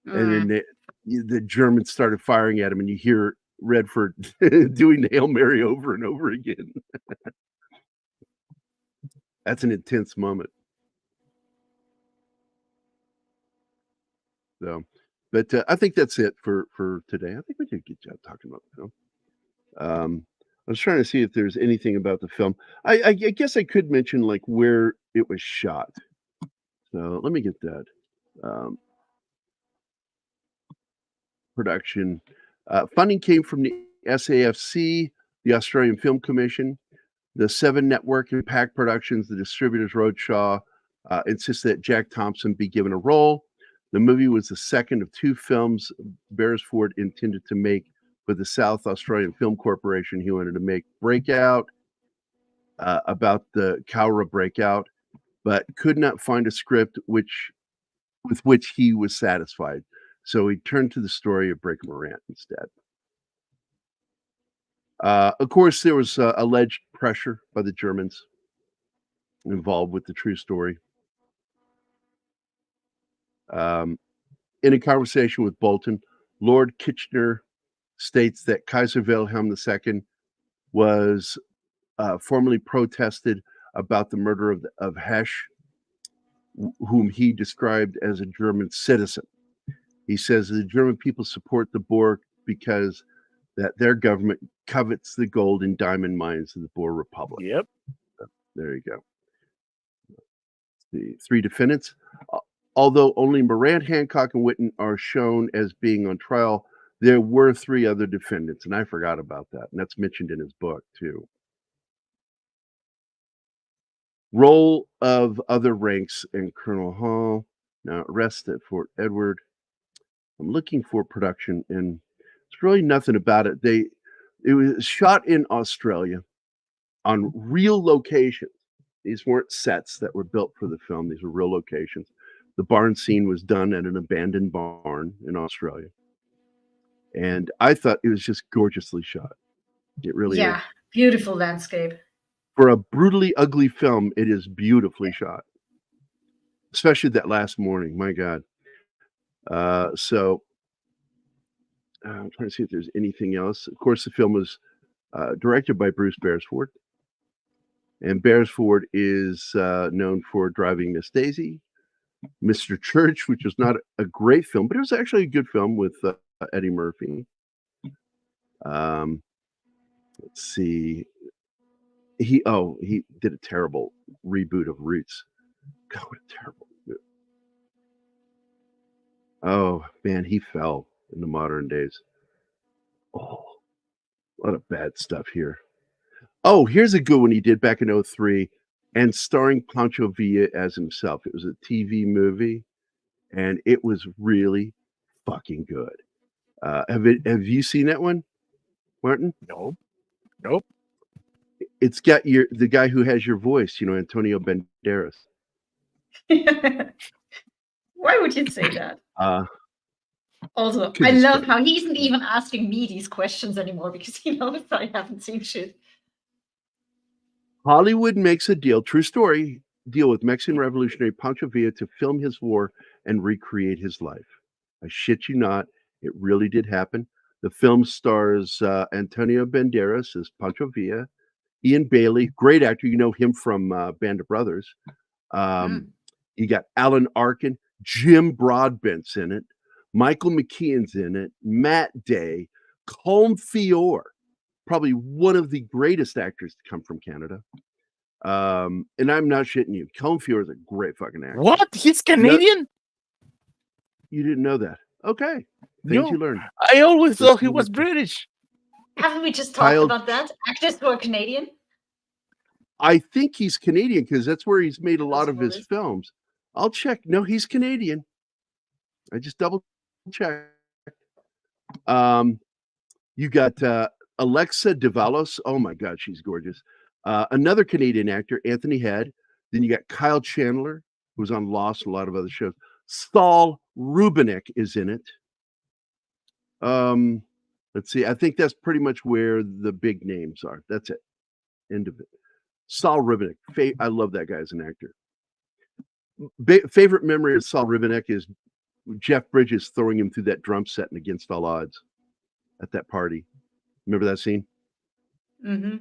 And then the Germans started firing at him, and you hear Redford doing the Hail Mary over and over again. That's an intense moment. So, but I think that's it for today. I think we did a good job talking about the film. I was trying to see if there's anything about the film. I guess I could mention like where it was shot. So let me get that. Production. Funding came from the SAFC, the Australian Film Commission, the Seven Network, Impact Productions, the distributors Roadshaw insisted that Jack Thompson be given a role. The movie was the second of two films Beresford intended to make with the South Australian Film Corporation. He wanted to make Breakout, about the Cowra breakout, but could not find a script with which he was satisfied. So he turned to the story of Breaker Morant instead. Of course, there was alleged pressure by the Germans involved with the true story. In a conversation with Bolton, Lord Kitchener states that Kaiser Wilhelm II was formally protested about the murder of Hesch, whom he described as a German citizen. He says the German people support the Boer because that their government covets the gold and diamond mines of the Boer Republic. Yep. So, there you go. The three defendants. Although only Morant, Hancock, and Whitten are shown as being on trial, there were three other defendants, and I forgot about that. And that's mentioned in his book, too. Role of other ranks in Colonel Hall. Now arrest at Fort Edward. I'm looking for production, and it's really nothing about it. It was shot in Australia on real locations. These weren't sets that were built for the film. These were real locations. The barn scene was done at an abandoned barn in Australia. And I thought it was just gorgeously shot. It really is. Beautiful landscape. For a brutally ugly film, it is beautifully shot. Especially that last morning. My God. So I'm trying to see if there's anything else. Of course, the film was directed by Bruce Beresford. And Beresford is known for Driving Miss Daisy, Mr. Church, which was not a great film, but it was actually a good film with Eddie Murphy. Let's see. He did a terrible reboot of Roots. God, what a terrible reboot. Oh, man, he fell in the modern days. Oh, a lot of bad stuff here. Oh, here's a good one he did back in 2003, and starring Pancho Villa as himself. It was a TV movie, and it was really fucking good. Have you seen that one, Martin? Nope. It's got the guy who has your voice, Antonio Banderas. Why would you say that? Also, I it's love funny. how he isn't even asking me these questions anymore because he knows I haven't seen shit. Hollywood makes a deal, true story, deal with Mexican revolutionary Pancho Villa to film his war and recreate his life. I shit you not, it really did happen. The film stars Antonio Banderas as Pancho Villa, Ian Bailey, great actor. You know him from Band of Brothers. You got Alan Arkin, Jim Broadbent's in it, Michael McKean's in it, Matt Day, Colm Feore, probably one of the greatest actors to come from Canada. And I'm not shitting you. Colm Feore is a great fucking actor. What? He's Canadian? You didn't know that? Okay. No, you learned. I always thought he Listen, was British. Haven't we just talked Kyle- about that? Actors who are Canadian? I think he's Canadian because that's where he's made a lot of his Possibly. films. I'll check. No, he's Canadian. I just double checked. You got Alexa Davalos. Oh my God, she's gorgeous. Another Canadian actor, Anthony Head. Then you got Kyle Chandler, who's on Lost and a lot of other shows. Saul Rubinek is in it. Let's see. I think that's pretty much where the big names are. That's it. End of it. Saul Rubinek. I love that guy as an actor. Favorite memory of Saul Rubinek is Jeff Bridges throwing him through that drum set and Against All Odds at that party. Remember that scene? Mm-hmm.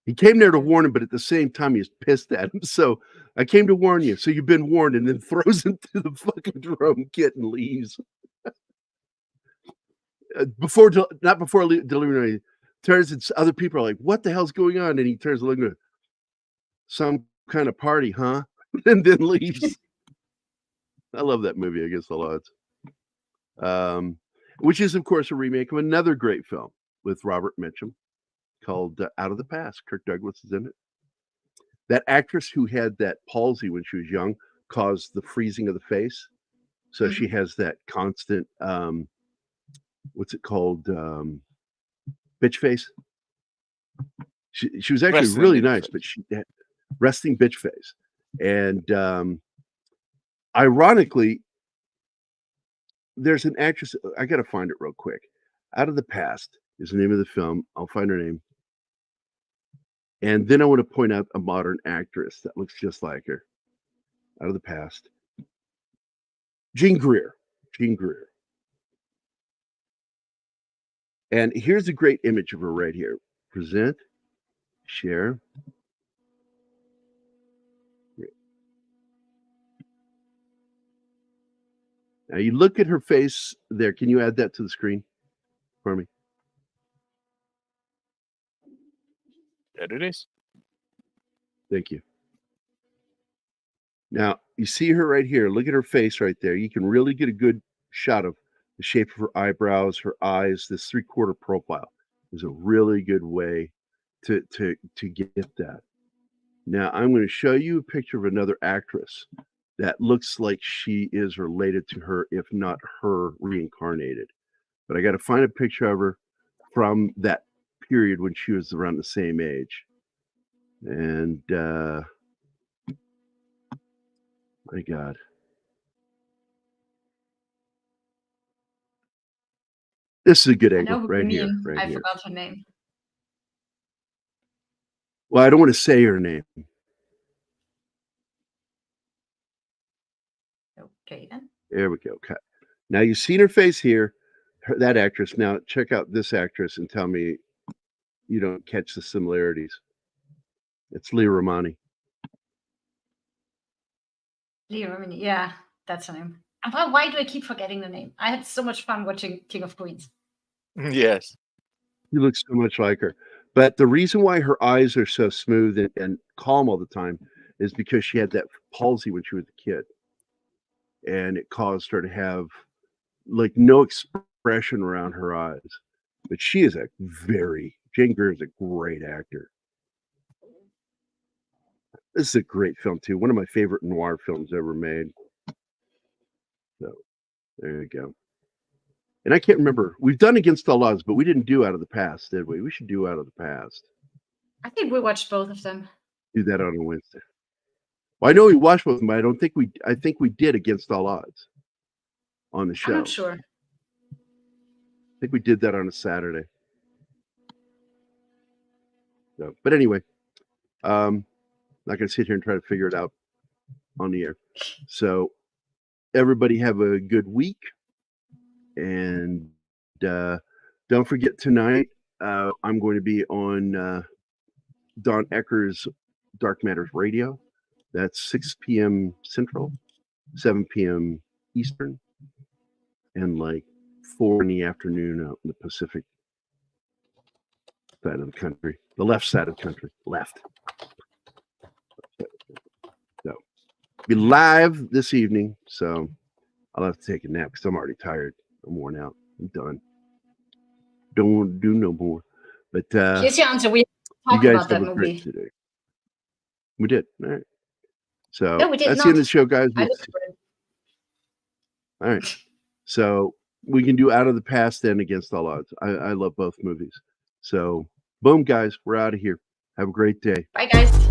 He came there to warn him, but at the same time, he was pissed at him. So I came to warn you. So you've been warned, and then throws him through the fucking drum kit and leaves. Not before delivering. Turns and other people are like, "What the hell's going on?" And he turns to look at some kind of party, huh? And then leaves. I love that movie, Against All Odds. Which is, of course, a remake of another great film with Robert Mitchum called Out of the Past. Kirk Douglas is in it. That actress who had that palsy when she was young caused the freezing of the face. So she has that constant, what's it called? Bitch face. She was actually Resting really bitch nice, face. but she had resting bitch face. And ironically, there's an actress. I got to find it real quick. Out of the Past is the name of the film. I'll find her name. And then I want to point out a modern actress that looks just like her. Out of the Past. Jean Greer. And here's a great image of her right here. Present. Share. Now you look at her face there. Can you add that to the screen for me? There it is. Thank you. Now you see her right here. Look at her face right there. You can really get a good shot of the shape of her eyebrows, her eyes. This 3/4 profile is a really good way to get that. Now I'm going to show you a picture of another actress that looks like she is related to her, if not her reincarnated. But I got to find a picture of her from that period when she was around the same age. And my God. This is a good I angle know who right you here. mean. Right I here. forgot her name. Well, I don't want to say her name. Okay, then. There we go. Cut. Now you've seen her face here, that actress. Now check out this actress and tell me you don't catch the similarities. It's Leah Romani. Leah Remini. Yeah, that's her name. And why do I keep forgetting the name? I had so much fun watching King of Queens. Yes. You look so much like her. But the reason why her eyes are so smooth and calm all the time is because she had that palsy when she was a kid. And it caused her to have like no expression around her eyes. But she is Jane Greer is a great actor. This is a great film too. One of my favorite noir films ever made. So there you go. And I can't remember. We've done Against All Odds, but we didn't do Out of the Past, did we? We should do Out of the Past. I think we watched both of them. Do that on a Wednesday. Well, I know we watched both of them, but I think we did Against All Odds on the show. I'm not sure. I think we did that on a Saturday. So, but anyway, Not going to sit here and try to figure it out on the air. So everybody have a good week. And don't forget tonight, I'm going to be on Don Ecker's Dark Matters Radio. That's 6 p.m. Central, 7 p.m. Eastern, and like 4 in the afternoon out in the Pacific side of the country, the left side of the country, left. So be live this evening. So I'll have to take a nap because I'm already tired. I'm worn out. I'm done. Don't want to do no more. But Here's your answer. We you talked guys about that have a great movie. today. We did. All right. So No, we did that's not. the end of the show, guys. I looked for it. All right. So we can do Out of the Past and Against All Odds. I love both movies. So boom, guys, we're out of here. Have a great day. Bye, guys.